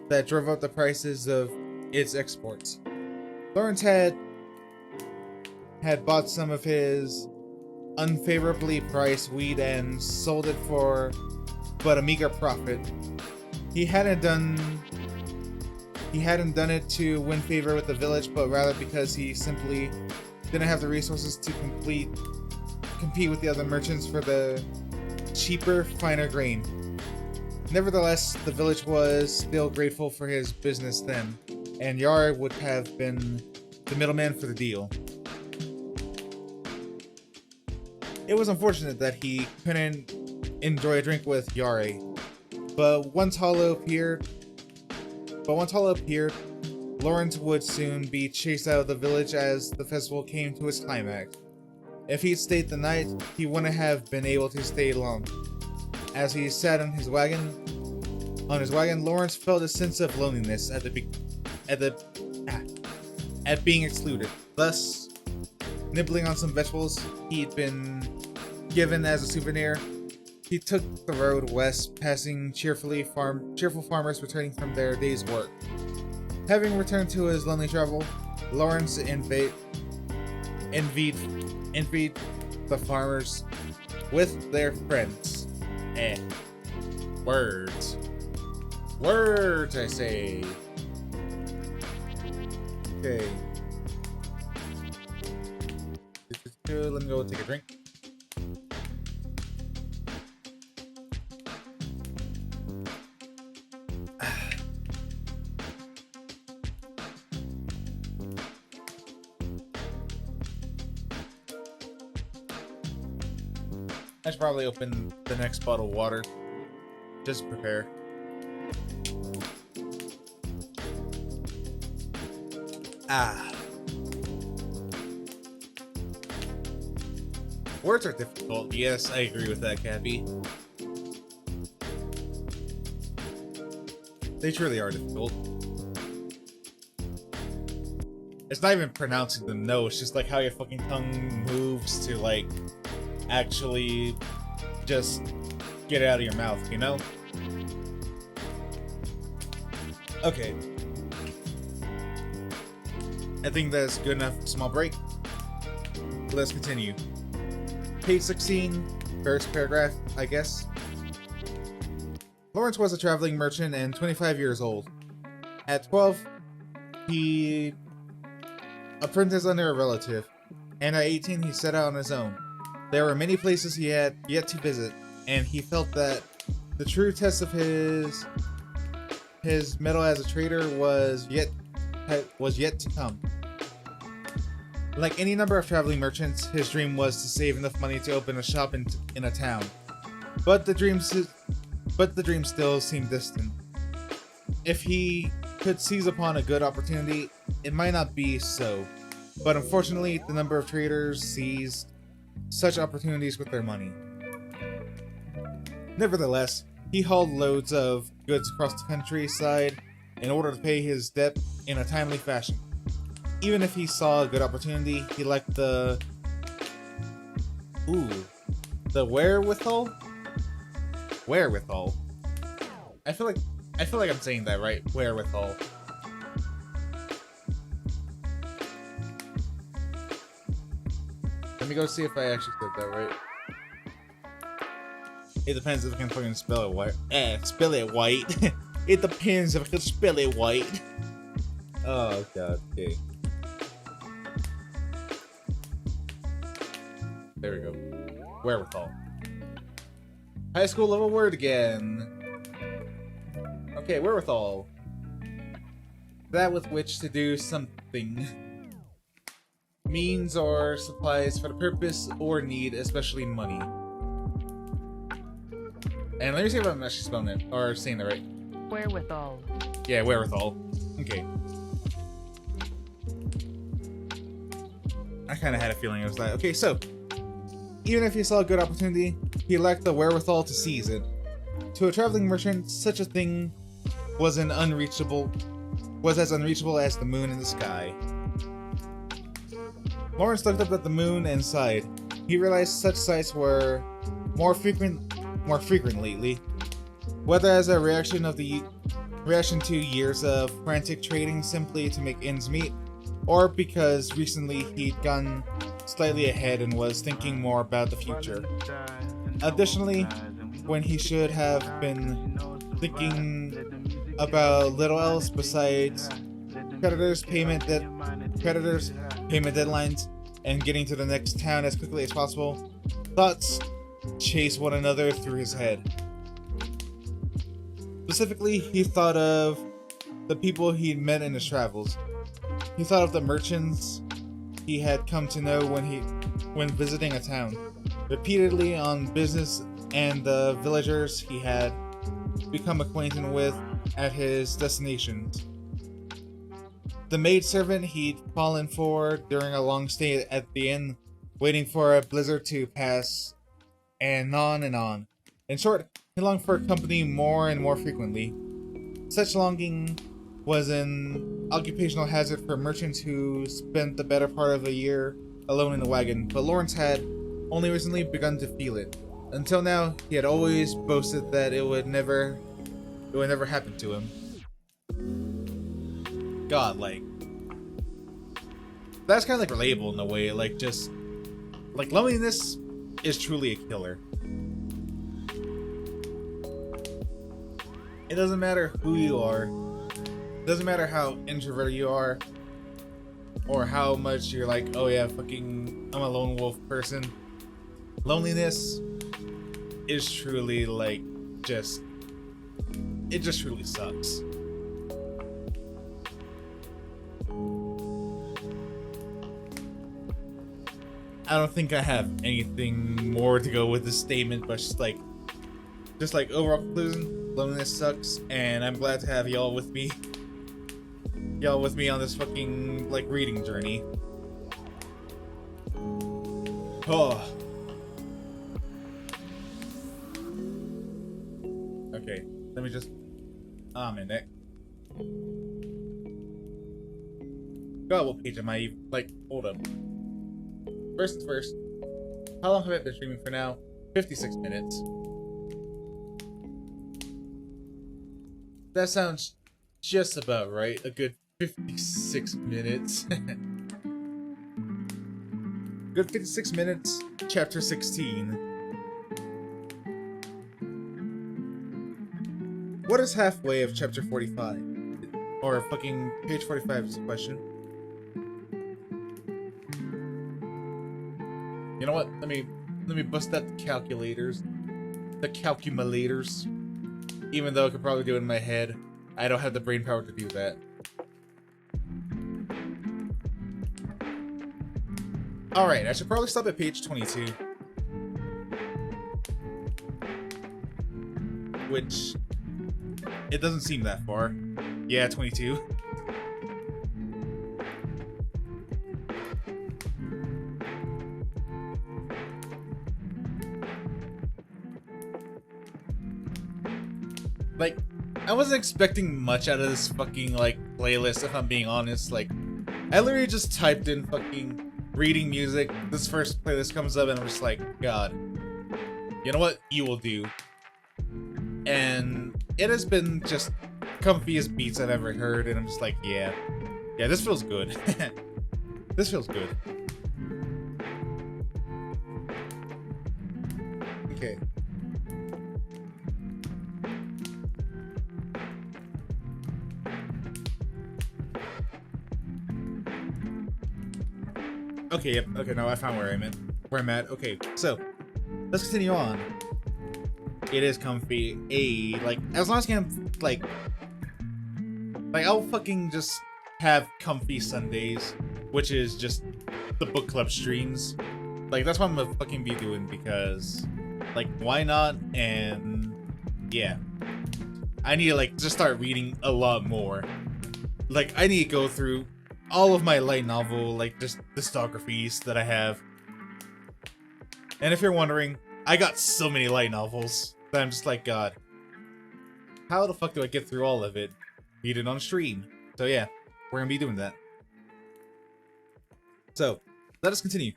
that drove up the prices of its exports. Lawrence had bought some of his unfavorably priced wheat and sold it for but a meager profit. He hadn't done it to win favor with the village, but rather because he simply didn't have the resources to compete with the other merchants for the cheaper, finer grain. Nevertheless, the village was still grateful for his business then, and Yar would have been the middleman for the deal. It was unfortunate that he couldn't enjoy a drink with Yare, but once Hollow appeared, Lawrence would soon be chased out of the village as the festival came to its climax. If he'd stayed the night, he wouldn't have been able to stay long. As he sat on his wagon, Lawrence felt a sense of loneliness at being excluded. Thus, nibbling on some vegetables he'd been given as a souvenir, he took the road west, passing cheerful farmers returning from their day's work. Having returned to his lonely travel, Lawrence envied the farmers with their friends. Words, I say. Okay. Let me go take a drink. I should probably open the next bottle of water. Just prepare. Words are difficult. Yes, I agree with that, Cappy. They truly are difficult. It's not even pronouncing them, no, it's just like how your fucking tongue moves to like actually just get it out of your mouth, you know? Okay. I think that's good enough. Small break. Let's continue. Page 16, first paragraph, I guess. Lawrence was a traveling merchant and 25 years old. At 12, he apprenticed under a relative, and at 18 he set out on his own. There were many places he had yet to visit, and he felt that the true test of his mettle as a trader was yet to come. Like any number of traveling merchants, his dream was to save enough money to open a shop in a town. But the dream still seemed distant. If he could seize upon a good opportunity, it might not be so. But unfortunately, the number of traders seized such opportunities with their money. Nevertheless, he hauled loads of goods across the countryside in order to pay his debt in a timely fashion. Even if he saw a good opportunity, he lacked the wherewithal? Wherewithal. I feel like I'm saying that right. Wherewithal. Let me go see if I actually said that right. It depends if I can fucking spell it white. Spell it white. It depends if I can spell it white. Oh god, okay. There we go. Wherewithal. High school level word again. Okay, wherewithal. That with which to do something. Means or supplies for the purpose or need, especially money. And let me see if I'm actually spelling it, or saying it right. Wherewithal. Yeah, wherewithal. Okay. I kind of had a feeling it was that. Okay, so even if he saw a good opportunity, he lacked the wherewithal to seize it. To a traveling merchant, such a thing was as unreachable as the moon in the sky. Lawrence looked up at the moon and sighed. He realized such sights were more frequent lately, whether as a reaction to years of frantic trading simply to make ends meet, or because recently he'd gone slightly ahead and was thinking more about the future. Additionally, when he should have been thinking about little else besides creditors' payment deadlines and getting to the next town as quickly as possible, thoughts chased one another through his head. Specifically, he thought of the people he'd met in his travels. He thought of the merchants he had come to know when visiting a town, repeatedly on business, and the villagers he had become acquainted with at his destinations. The maidservant he'd fallen for during a long stay at the inn, waiting for a blizzard to pass, and on and on. In short, he longed for company more and more frequently. Such longing was an occupational hazard for merchants who spent the better part of a year alone in the wagon, but Lawrence had only recently begun to feel it. Until now, he had always boasted that it would never happen to him. God, like, that's kind of like relatable in a way. Like, just like loneliness is truly a killer. It doesn't matter who you are. It doesn't matter how introverted you are, or how much you're like, oh yeah, fucking, I'm a lone wolf person. Loneliness is truly like, it just truly sucks. I don't think I have anything more to go with this statement, but just like overall conclusion, loneliness sucks, and I'm glad to have y'all with me. Y'all with me on this fucking like reading journey. Oh. Okay, let me just. Ah, I'm in it. God, what page am I even? Like, hold up. First things first. How long have I been streaming for now? 56 minutes. That sounds just about right. A good 56 minutes. Good 56 minutes. Chapter 16. what is halfway of chapter 45? Or fucking page 45 is the question. You know what? Let me bust out the calculators. The calculators. Even though I could probably do it in my head, I don't have the brain power to do that. Alright, I should probably stop at page 22. Which, it doesn't seem that far. Yeah, 22. Like, I wasn't expecting much out of this fucking, like, playlist, if I'm being honest. Like, I literally just typed in fucking reading music. This first playlist comes up and I'm just like, God, you know what? You will do. And it has been just comfiest beats I've ever heard, and I'm just like, yeah, this feels good. This feels good. Okay. Okay, yep. Okay, now I found where I'm at. Okay, so let's continue on. It is comfy. Like, as long as I can, like, I'll fucking just have comfy Sundays, which is just the book club streams. Like, that's what I'm gonna fucking be doing because, like, why not? And yeah, I need to, like, just start reading a lot more. Like, I need to go through all of my light novel, like, just discographies that I have. And if you're wondering, I got so many light novels that I'm just like, God, how the fuck do I get through all of it? Read it on stream. So yeah, we're gonna be doing that. So, let us continue.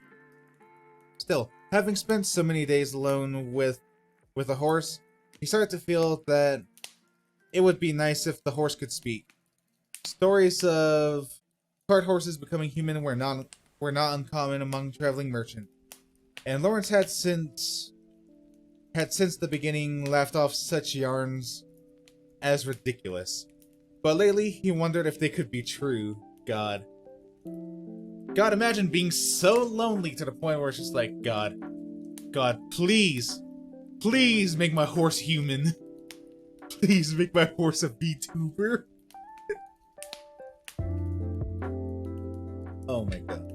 Still, having spent so many days alone with a horse, he started to feel that it would be nice if the horse could speak. Stories of cart horses becoming human were not uncommon among traveling merchants, and Lawrence had since the beginning laughed off such yarns as ridiculous. But lately, he wondered if they could be true. God, imagine being so lonely to the point where it's just like, God, please make my horse human. Please make my horse a VTuber. Oh my God.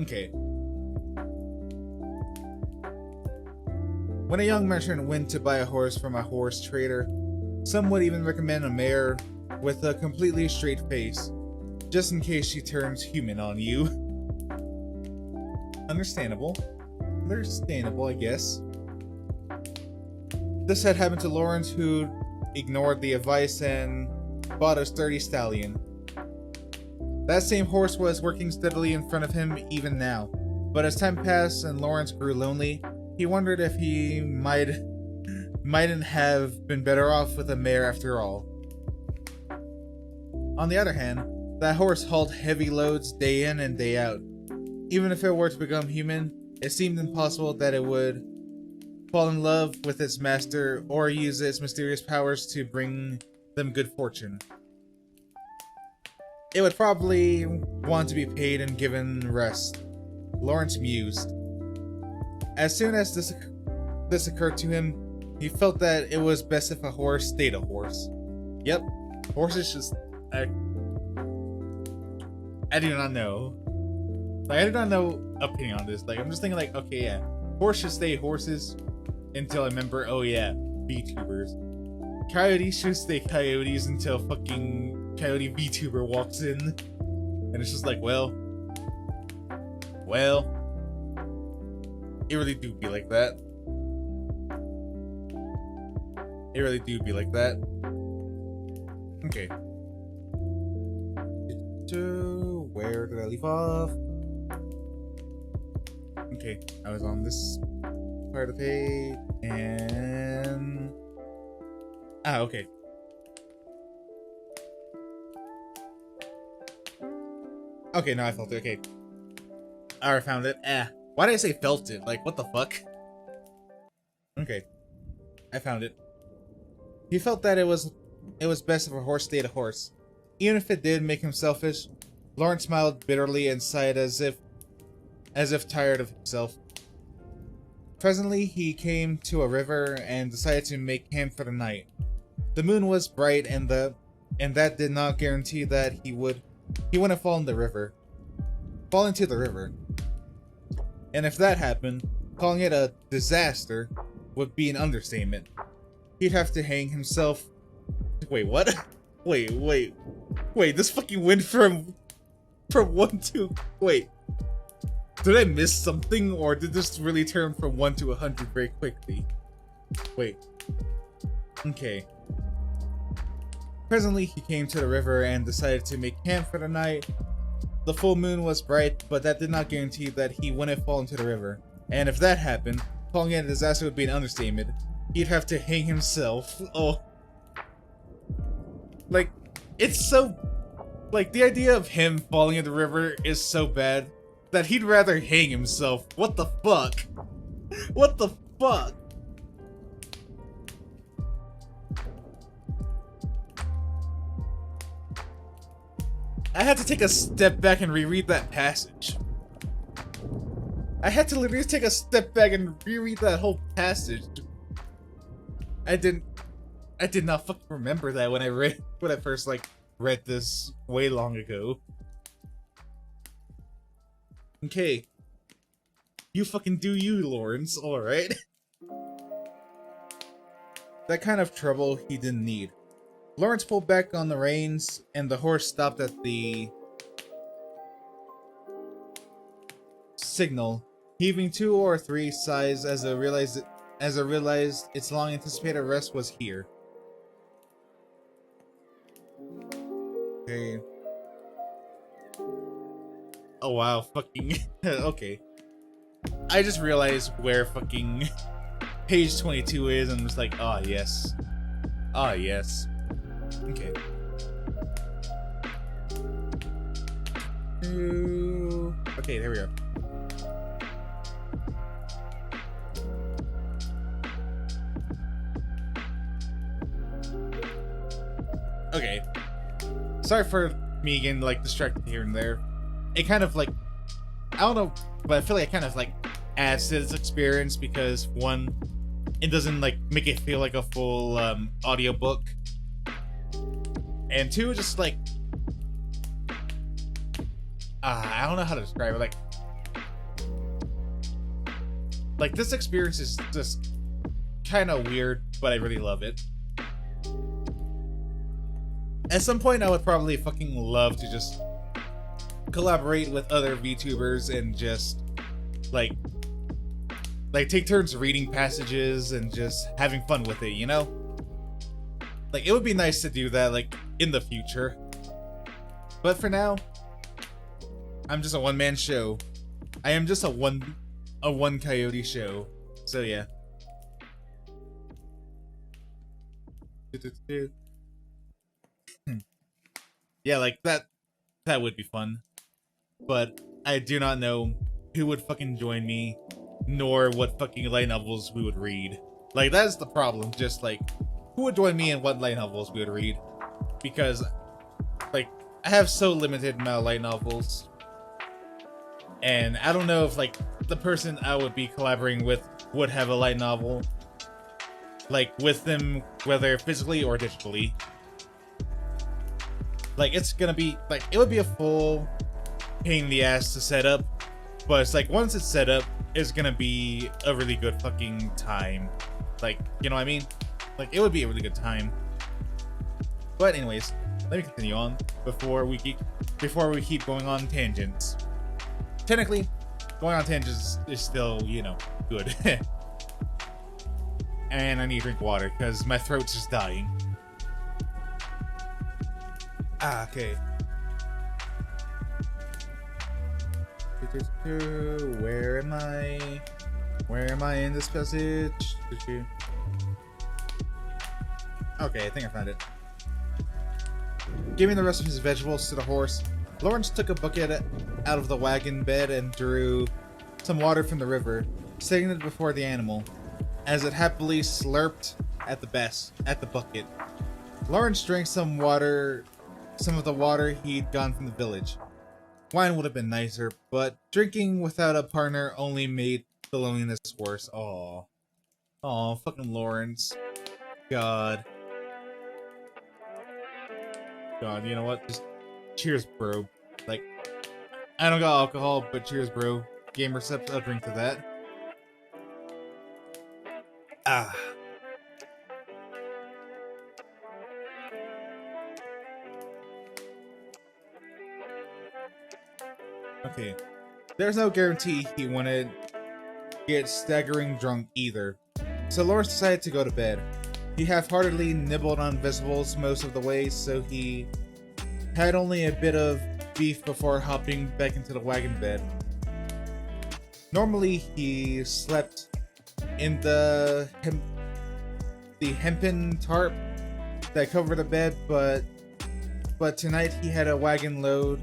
Okay. When a young merchant went to buy a horse from a horse trader, some would even recommend a mare with a completely straight face, just in case she turns human on you. Understandable, I guess. This had happened to Lawrence, who ignored the advice and bought a sturdy stallion. That same horse was working steadily in front of him even now, but as time passed and Lawrence grew lonely, he wondered if he mightn't have been better off with a mare after all. On the other hand, that horse hauled heavy loads day in and day out. Even if it were to become human, it seemed impossible that it would fall in love with its master or use its mysterious powers to bring them good fortune. It would probably want to be paid and given rest, Lawrence mused. As soon as this occurred to him, he felt that it was best if a horse stayed a horse. Yep, horses just... I do not know. Like, I do not know opinion on this. Like, I'm just thinking like, okay, yeah, horses should stay horses until I remember, oh yeah, VTubers. Coyotes should stay coyotes until fucking Coyote VTuber walks in. And it's just like, well, it really do be like that. It really do be like that. Okay. Where did I leave off? Okay, I was on this part of the page, and... okay. Okay, now I felt it, okay. I found it. Why did I say felt it? Like, what the fuck? Okay. I found it. He felt that it was best if a horse stayed a horse. Even if it did make him selfish, Lawrence smiled bitterly and sighed as if tired of himself. Presently, he came to a river and decided to make camp for the night. The moon was bright, and that did not guarantee that he wouldn't fall into the river. And if that happened, calling it a disaster would be an understatement. He'd have to hang himself. Wait, what? Wait. This fucking went from 1 to. Wait. Did I miss something, or did this really turn from 1 to 100 very quickly? Wait. Okay. Presently, he came to the river and decided to make camp for the night. The full moon was bright, but that did not guarantee that he wouldn't fall into the river. And if that happened, calling it a disaster would be an understatement. He'd have to hang himself. Oh. Like, it's so... Like, the idea of him falling in the river is so bad that he'd rather hang himself. What the fuck? What the fuck? I had to take a step back and reread that passage. I had to literally take a step back and reread that whole passage. I did not fucking remember that when I first read this way long ago. Okay. You fucking do you, Lawrence, alright? That kind of trouble he didn't need. Lawrence pulled back on the reins, and the horse stopped at the signal, heaving 2 or 3 sighs as it realized its long-anticipated rest was here. Okay. Oh wow, fucking... okay. I just realized where fucking page 22 is, and I'm just like, ah, yes. Ah, yes. Okay. Okay, there we go. Okay. Sorry for me getting distracted here and there. It kind of I don't know, but I feel like it kind of adds to this experience because one, it doesn't make it feel like a full audiobook. And 2, just I don't know how to describe it. Like this experience is just kind of weird, but I really love it. At some point, I would probably fucking love to just collaborate with other VTubers and just take turns reading passages and just having fun with it, you know? It would be nice to do that in the future. But for now, I'm just a one-man show. I am just a one Coyote show. So yeah. Yeah, that would be fun. But I do not know who would fucking join me, nor what fucking light novels we would read. That's the problem. Just who would join me and what light novels we would read? Because I have so limited amount of light novels, and I don't know if the person I would be collaborating with would have a light novel with them, whether physically or digitally. It's gonna be it would be a full pain in the ass to set up, but it's once it's set up, it's gonna be a really good fucking time. You know what I mean? It would be a really good time. But anyways, let me continue on before we keep going on tangents. Technically, going on tangents is still, you know, good. And I need to drink water because my throat's just dying. Ah, okay. Where am I? Where am I in this passage? Okay, I think I found it. Giving the rest of his vegetables to the horse, Lawrence took a bucket out of the wagon bed and drew some water from the river, setting it before the animal, as it happily slurped at the bucket. Lawrence drank some of the water he'd gotten from the village. Wine would have been nicer, but drinking without a partner only made the loneliness worse. Aw, fucking Lawrence. God, you know what? Just cheers, bro. Like, I don't got alcohol, but cheers, bro. Gamer sips, I'll drink to that. Ah. Okay. There's no guarantee he wanted to get staggering drunk either. So Lawrence decided to go to bed. He half-heartedly nibbled on vegetables most of the way, so he had only a bit of beef before hopping back into the wagon bed. Normally, he slept in the hempen tarp that covered the bed, but tonight he had a wagon load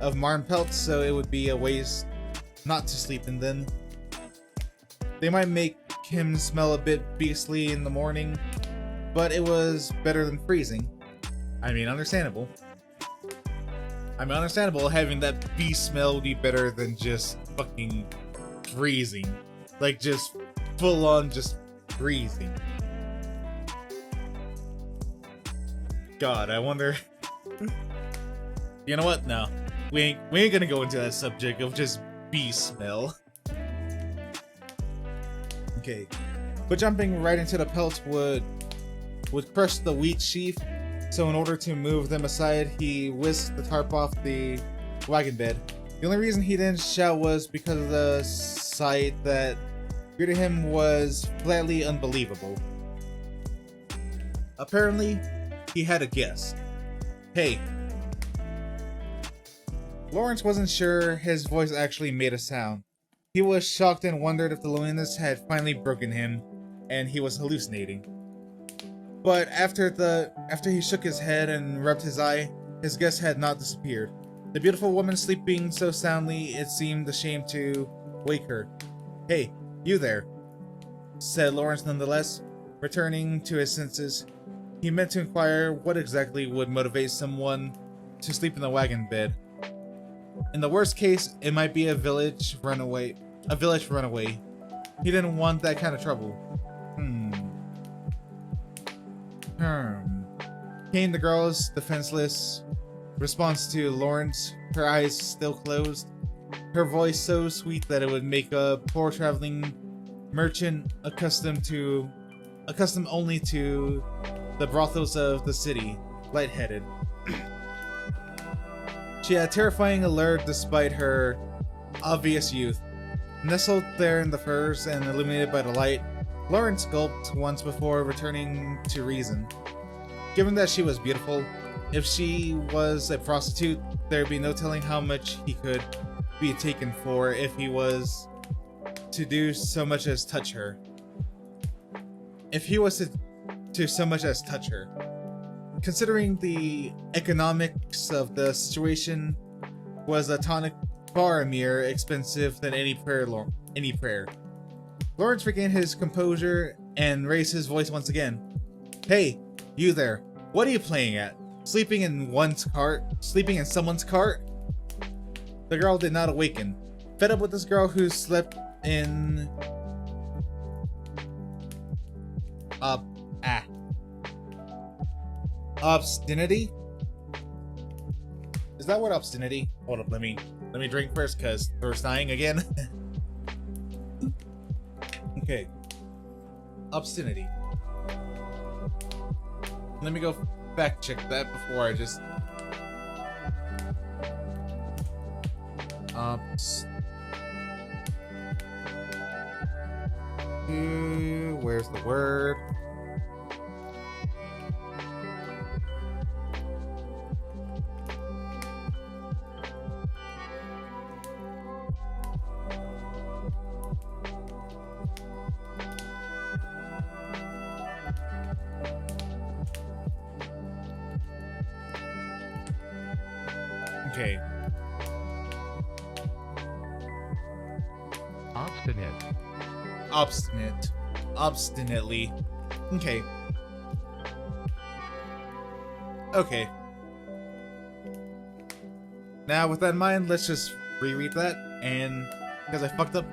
of marten pelts, so it would be a waste not to sleep in them. They might make him smell a bit beastly in the morning, but it was better than freezing. I mean, understandable. Having that beast smell would be better than just fucking freezing. Like, just full on just freezing. God, I wonder... You know what? No. We ain't gonna go into that subject of just beast smell. Okay. But jumping right into the pelts would crush the wheat sheaf, so in order to move them aside, he whisked the tarp off the wagon bed. The only reason he didn't shout was because of the sight that greeted him was flatly unbelievable. Apparently, he had a guess. Hey. Lawrence wasn't sure his voice actually made a sound. He was shocked and wondered if the loneliness had finally broken him, and he was hallucinating. But after he shook his head and rubbed his eye, his guess had not disappeared. The beautiful woman sleeping so soundly it seemed a shame to wake her. "Hey, you there," said Lawrence nonetheless, returning to his senses. He meant to inquire what exactly would motivate someone to sleep in the wagon bed. In the worst case, it might be a village runaway. He didn't want that kind of trouble. Came the girl's defenseless response to Lawrence, her eyes still closed, her voice so sweet that it would make a poor traveling merchant accustomed only to the brothels of the city, lightheaded. She had terrifying allure despite her obvious youth. Nestled there in the firs and illuminated by the light, Lawrence gulped once before returning to reason. Given that she was beautiful, if she was a prostitute, there'd be no telling how much he could be taken for if he was to do so much as touch her. Considering the economics of the situation, was a tonic far more expensive than any prayer. Lawrence regained his composure and raised his voice once again. "Hey, you there. What are you playing at? Sleeping in someone's cart?" The girl did not awaken. Fed up with this girl who slept in... Obstinity? Is that what obstinity? Hold up, let me drink first, cause thirst dying again. Okay. Obstinity. Let me go fact check that before I just... Where's the word? Okay. Obstinate. Obstinate. Obstinately. Okay. Okay. Now, with that in mind, let's just reread that, and because I fucked up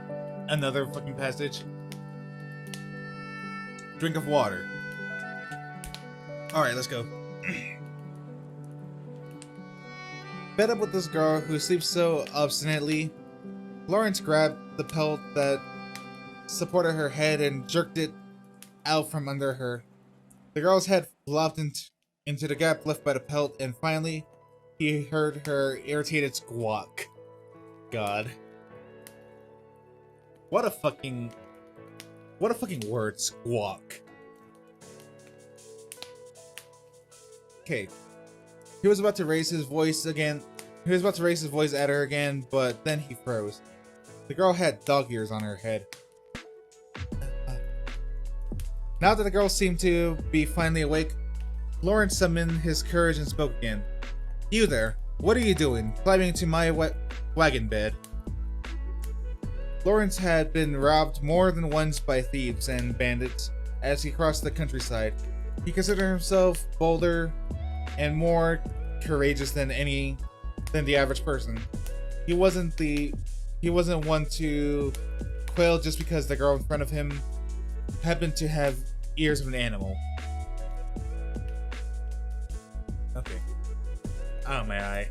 another fucking passage. Drink of water. Alright, let's go. Fed up with this girl who sleeps so obstinately, Lawrence grabbed the pelt that supported her head and jerked it out from under her. The girl's head flopped into the gap left by the pelt, and finally, he heard her irritated squawk. God. What a fucking word, squawk. Okay. He was about to raise his voice again. He was about to raise his voice at her again, but then he froze. The girl had dog ears on her head. Now that the girl seemed to be finally awake, Lawrence summoned his courage and spoke again. You there, what are you doing, climbing into my wagon bed? Lawrence had been robbed more than once by thieves and bandits as he crossed the countryside. He considered himself bolder and more courageous than the average person. He wasn't one to quail just because the girl in front of him happened to have ears of an animal. Okay. Oh, my eye.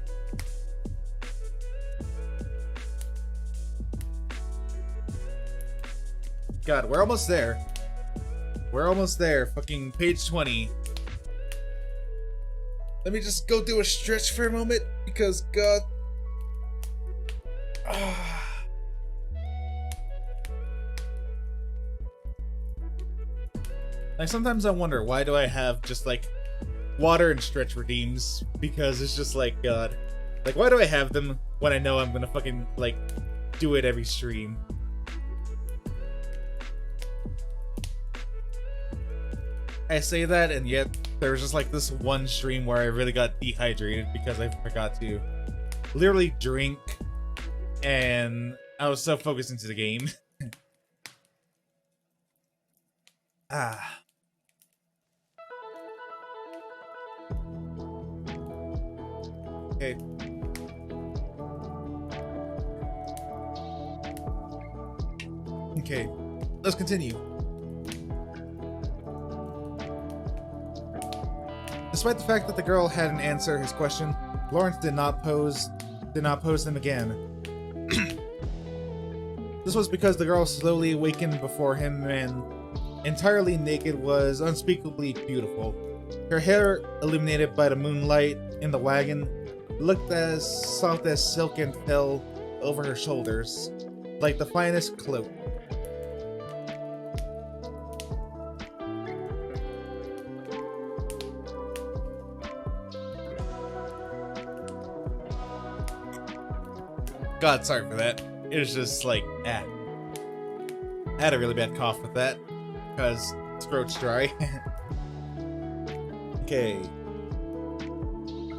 God, we're almost there. We're almost there. Fucking page 20. Let me just go do a stretch for a moment, because God. Like, sometimes I wonder, why do I have just, like, water and stretch redeems? Because it's just like, God. Like, why do I have them when I know I'm gonna fucking, like, do it every stream? I say that, and yet there was just like this one stream where I really got dehydrated because I forgot to literally drink, and I was so focused into the game. Ah. Okay. Okay, let's continue. Despite the fact that the girl hadn't answered his question, Lawrence did not pose them again. This was because the girl slowly awakened before him, and entirely naked, was unspeakably beautiful. Her hair, illuminated by the moonlight in the wagon, looked as soft as silk and fell over her shoulders, like the finest cloak. God, sorry for that. It was just like, I had a really bad cough with that, because throat's dry. Okay.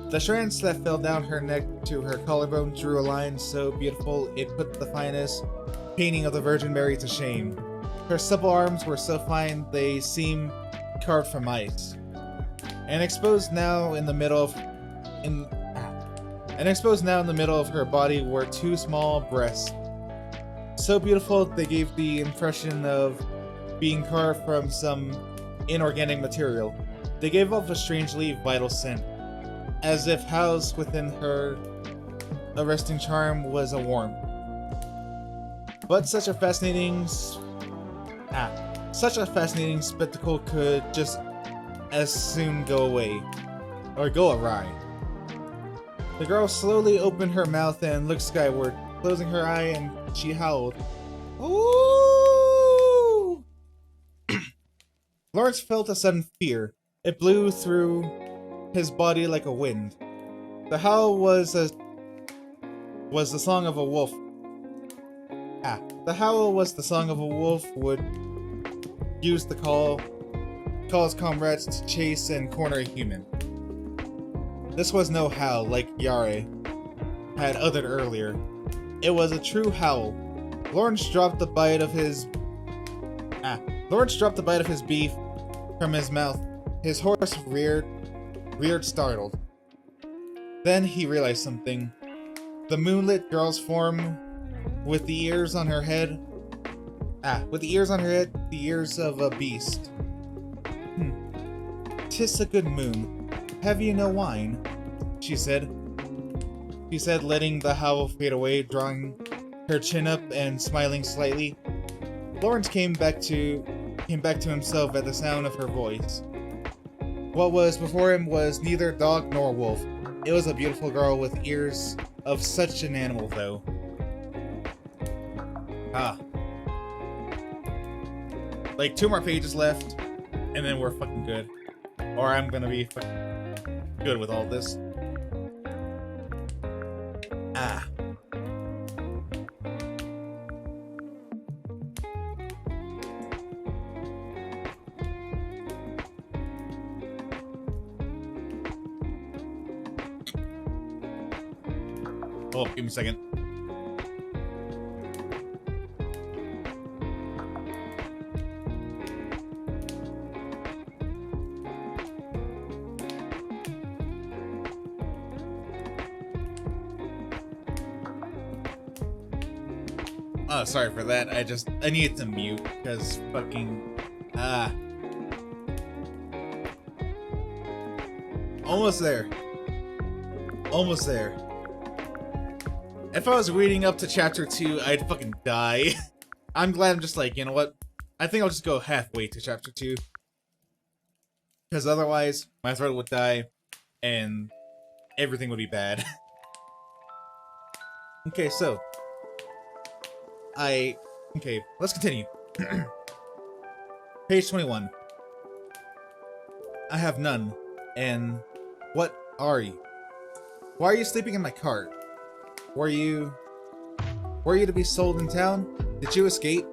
The strands that fell down her neck to her collarbone drew a line so beautiful it put the finest painting of the Virgin Mary to shame. Her supple arms were so fine they seemed carved from ice. And exposed now in the middle of her body were two small breasts. So beautiful they gave the impression of being carved from some inorganic material. They gave off a strangely vital scent, as if housed within her arresting charm was a warmth. But such a fascinating spectacle could just as soon go away, or go awry. The girl slowly opened her mouth and looked skyward, closing her eye, and she howled. Ooh! Lawrence felt a sudden fear. It blew through his body like a wind. The howl was the song of a wolf. The howl was the song of a wolf would use to call his comrades to chase and corner a human. This was no howl like Yare had uttered earlier. It was a true howl, Lawrence dropped the bite of his beef from his mouth. His horse reared startled. Then he realized something. The moonlit girl's form, with the ears on her head, the ears of a beast. 'Tis a good moon. Have you no wine? She said, letting the howl fade away, drawing her chin up and smiling slightly. Lawrence came back to himself at the sound of her voice. What was before him was neither dog nor wolf. It was a beautiful girl with ears of such an animal, though. Like 2 more pages left, and then we're fucking good. Or I'm gonna be fucking good with all this. Oh, give me a second. Oh, sorry for that. I needed to mute because fucking almost there. Almost there. If I was reading up to chapter 2, I'd fucking die. I'm glad I'm just like, you know what? I think I'll just go halfway to chapter 2. Because otherwise, my throat would die, and everything would be bad. Okay, so. Okay, let's continue. Page 21. I have none. And what are you? Why are you sleeping in my cart? Were you to be sold in town? Did you escape?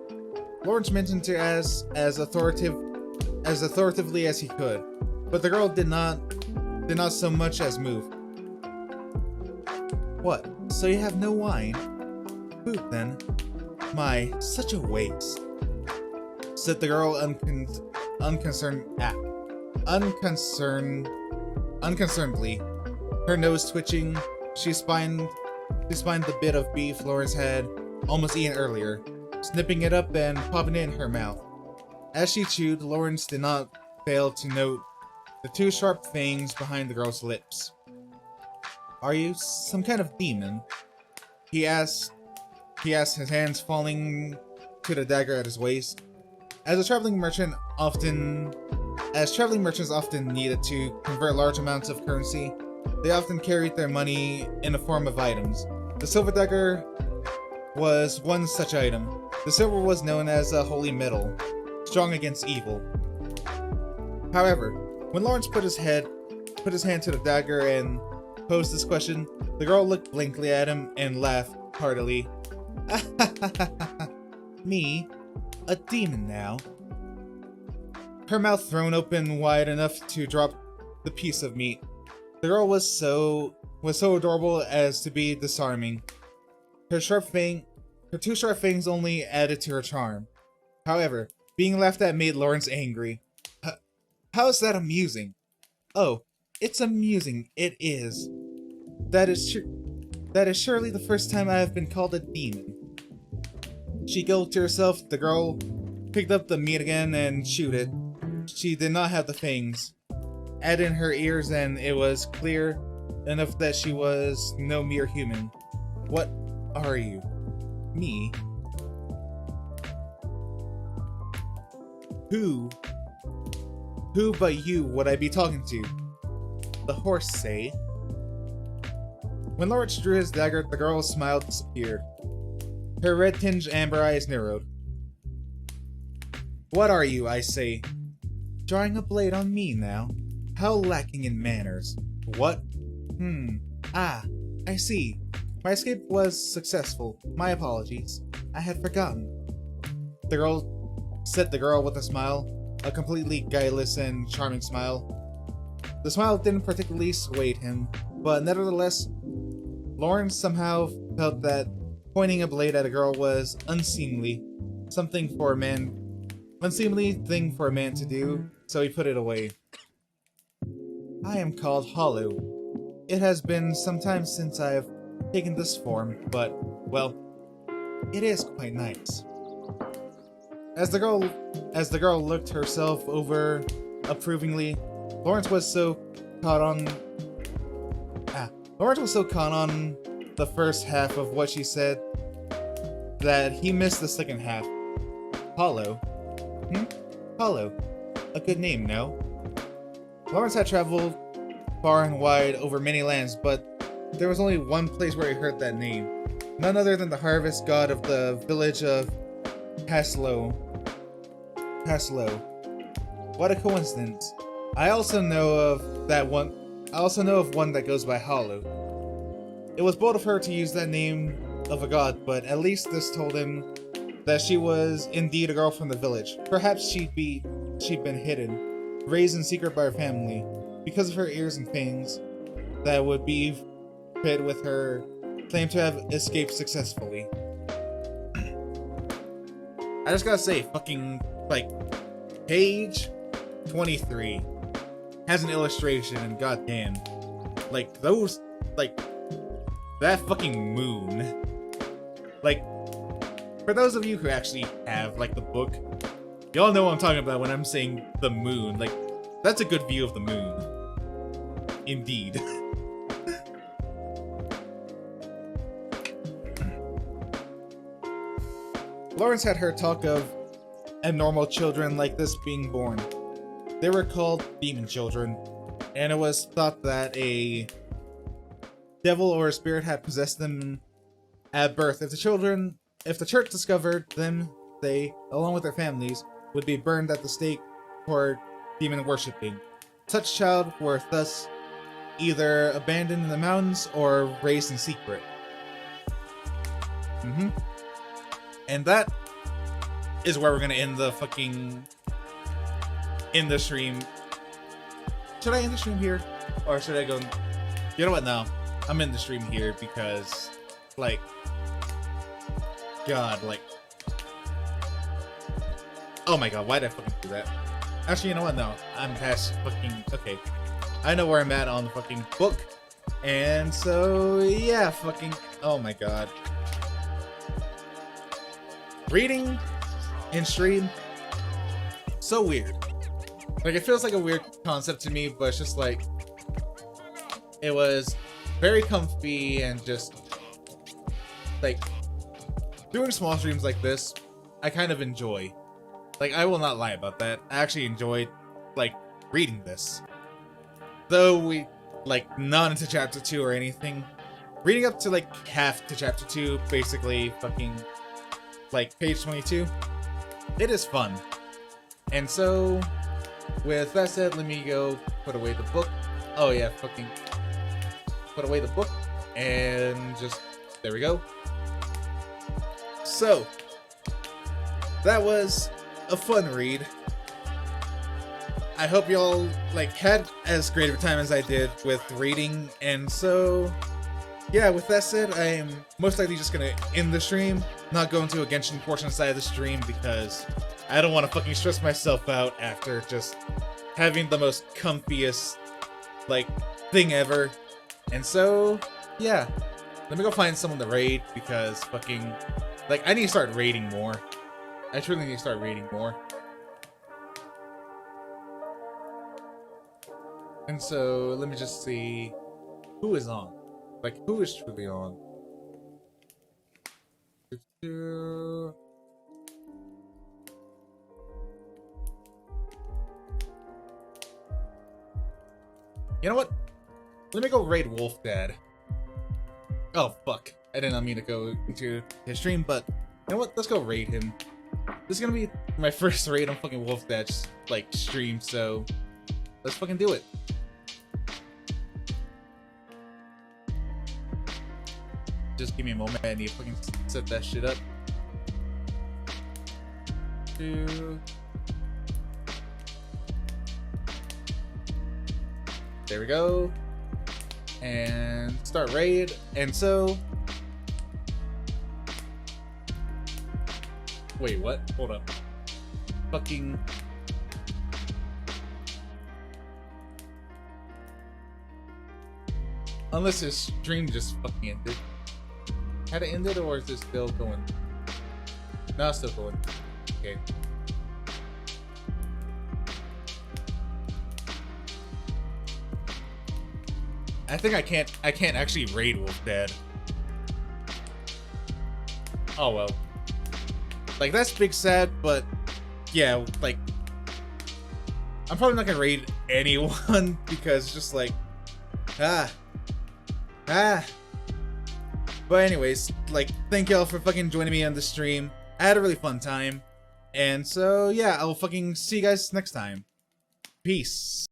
Lawrence mentioned her as authoritatively as he could, but the girl did not so much as move. What? So you have no wine? Food then? My, such a waste, said the girl unconcernedly, her nose twitching. She spined the bit of beef Lawrence had almost eaten earlier, snipping it up and popping it in her mouth. As she chewed, Lawrence did not fail to note the 2 sharp fangs behind the girl's lips. Are you some kind of demon? He asked, his hands falling to the dagger at his waist. As traveling merchants often needed to convert large amounts of currency, they often carried their money in the form of items. The silver dagger was one such item. The silver was known as a holy metal, strong against evil. However, when Lawrence put his hand to the dagger and posed this question, the girl looked blankly at him and laughed heartily. Me? A demon now? Her mouth thrown open wide enough to drop the piece of meat. The girl was so adorable as to be disarming. Her 2 sharp fangs only added to her charm. However, being laughed at made Lawrence angry. How is that amusing? Oh, it's amusing, it is. That is surely the first time I have been called a demon. She gulped to herself. The girl picked up the meat again and chewed it. She did not have the fangs. Add in her ears and it was clear enough that she was no mere human. What are you? Me? Who but you would I be talking to? The horse, say? When Lawrence drew his dagger, the girl's smile disappeared. Her red-tinged amber eyes narrowed. What are you, I say? Drawing a blade on me now? How lacking in manners. What? Ah, I see. My escape was successful. My apologies. I had forgotten. The girl said with a smile, a completely guileless and charming smile. The smile didn't particularly sway him, but nevertheless, Lawrence somehow felt that pointing a blade at a girl was unseemly. Unseemly thing for a man to do, so he put it away. I am called Hollow. It has been some time since I have taken this form, but, well, it is quite nice. As the girl looked herself over approvingly, Lawrence was so caught on the first half of what she said that he missed the second half. Hollow? Hollow. A good name, no? Lawrence had traveled far and wide over many lands, but there was only one place where he heard that name. None other than the harvest god of the village of Paslow. What a coincidence. I also know of one that goes by Hollow. It was bold of her to use that name of a god, but at least this told him that she was indeed a girl from the village. Perhaps she'd been hidden, raised in secret by her family, because of her ears and fangs that would be fit with her claim to have escaped successfully. I just gotta say, fucking, like, page 23 has an illustration, and goddamn, like, those, like, that fucking moon. Like, for those of you who actually have, like, the book, y'all know what I'm talking about when I'm saying the moon. Like, that's a good view of the moon. Indeed. Lawrence had heard talk of abnormal children like this being born. They were called demon children, and it was thought that a devil or a spirit had possessed them at birth. If the church discovered them, they, along with their families, would be burned at the stake for demon worshipping. Such child were thus either abandoned in the mountains or raised in secret. And that is where we're gonna end the stream. Should I end the stream here? Or should I go... You know what, no. I'm in the stream here because, like... God, like... Oh my god, why did I fucking do that? Actually, you know what, no. I'm past fucking... Okay. I know where I'm at on the fucking book. And so, yeah, fucking... Oh my god. Reading in stream, so weird. Like, it feels like a weird concept to me, but it's just like, it was very comfy and just, like, doing small streams like this, I kind of enjoy. Like, I will not lie about that. I actually enjoyed, like, reading this. Though we, like, not into chapter 2 or anything. Reading up to, like, half to chapter 2, basically, fucking... like page 22, it is fun. And so with that said, let me go put away the book. Oh yeah, fucking put away the book and just there we go. So that was a fun read. I hope y'all like had as great of a time as I did with reading. And so yeah, with that said, I am most likely just gonna end the stream, not go into a Genshin portion side of the stream because I don't want to fucking stress myself out after just having the most comfiest, like, thing ever. And so, yeah, let me go find someone to raid because fucking, like, I need to start raiding more. I truly need to start raiding more. And so, let me just see who is on. Like, who is truly on? You know what? Let me go raid Wolf Dad. Oh, fuck. I did not mean to go into his stream, but you know what? Let's go raid him. This is gonna be my first raid on fucking Wolf Dad's, like, stream, so let's fucking do it. Just give me a moment. I need to fucking set that shit up. There we go. And start raid. And so Wait, what? Hold up. Fucking... Unless his stream just fucking ended. Had it ended, or is it still going? No, it's still going. Okay. I think I can't actually raid Wolf Dad. Oh well. Like, that's big sad, but yeah, like, I'm probably not gonna raid anyone because just like, But anyways, like, thank y'all for fucking joining me on the stream. I had a really fun time. And so, yeah, I'll fucking see you guys next time. Peace.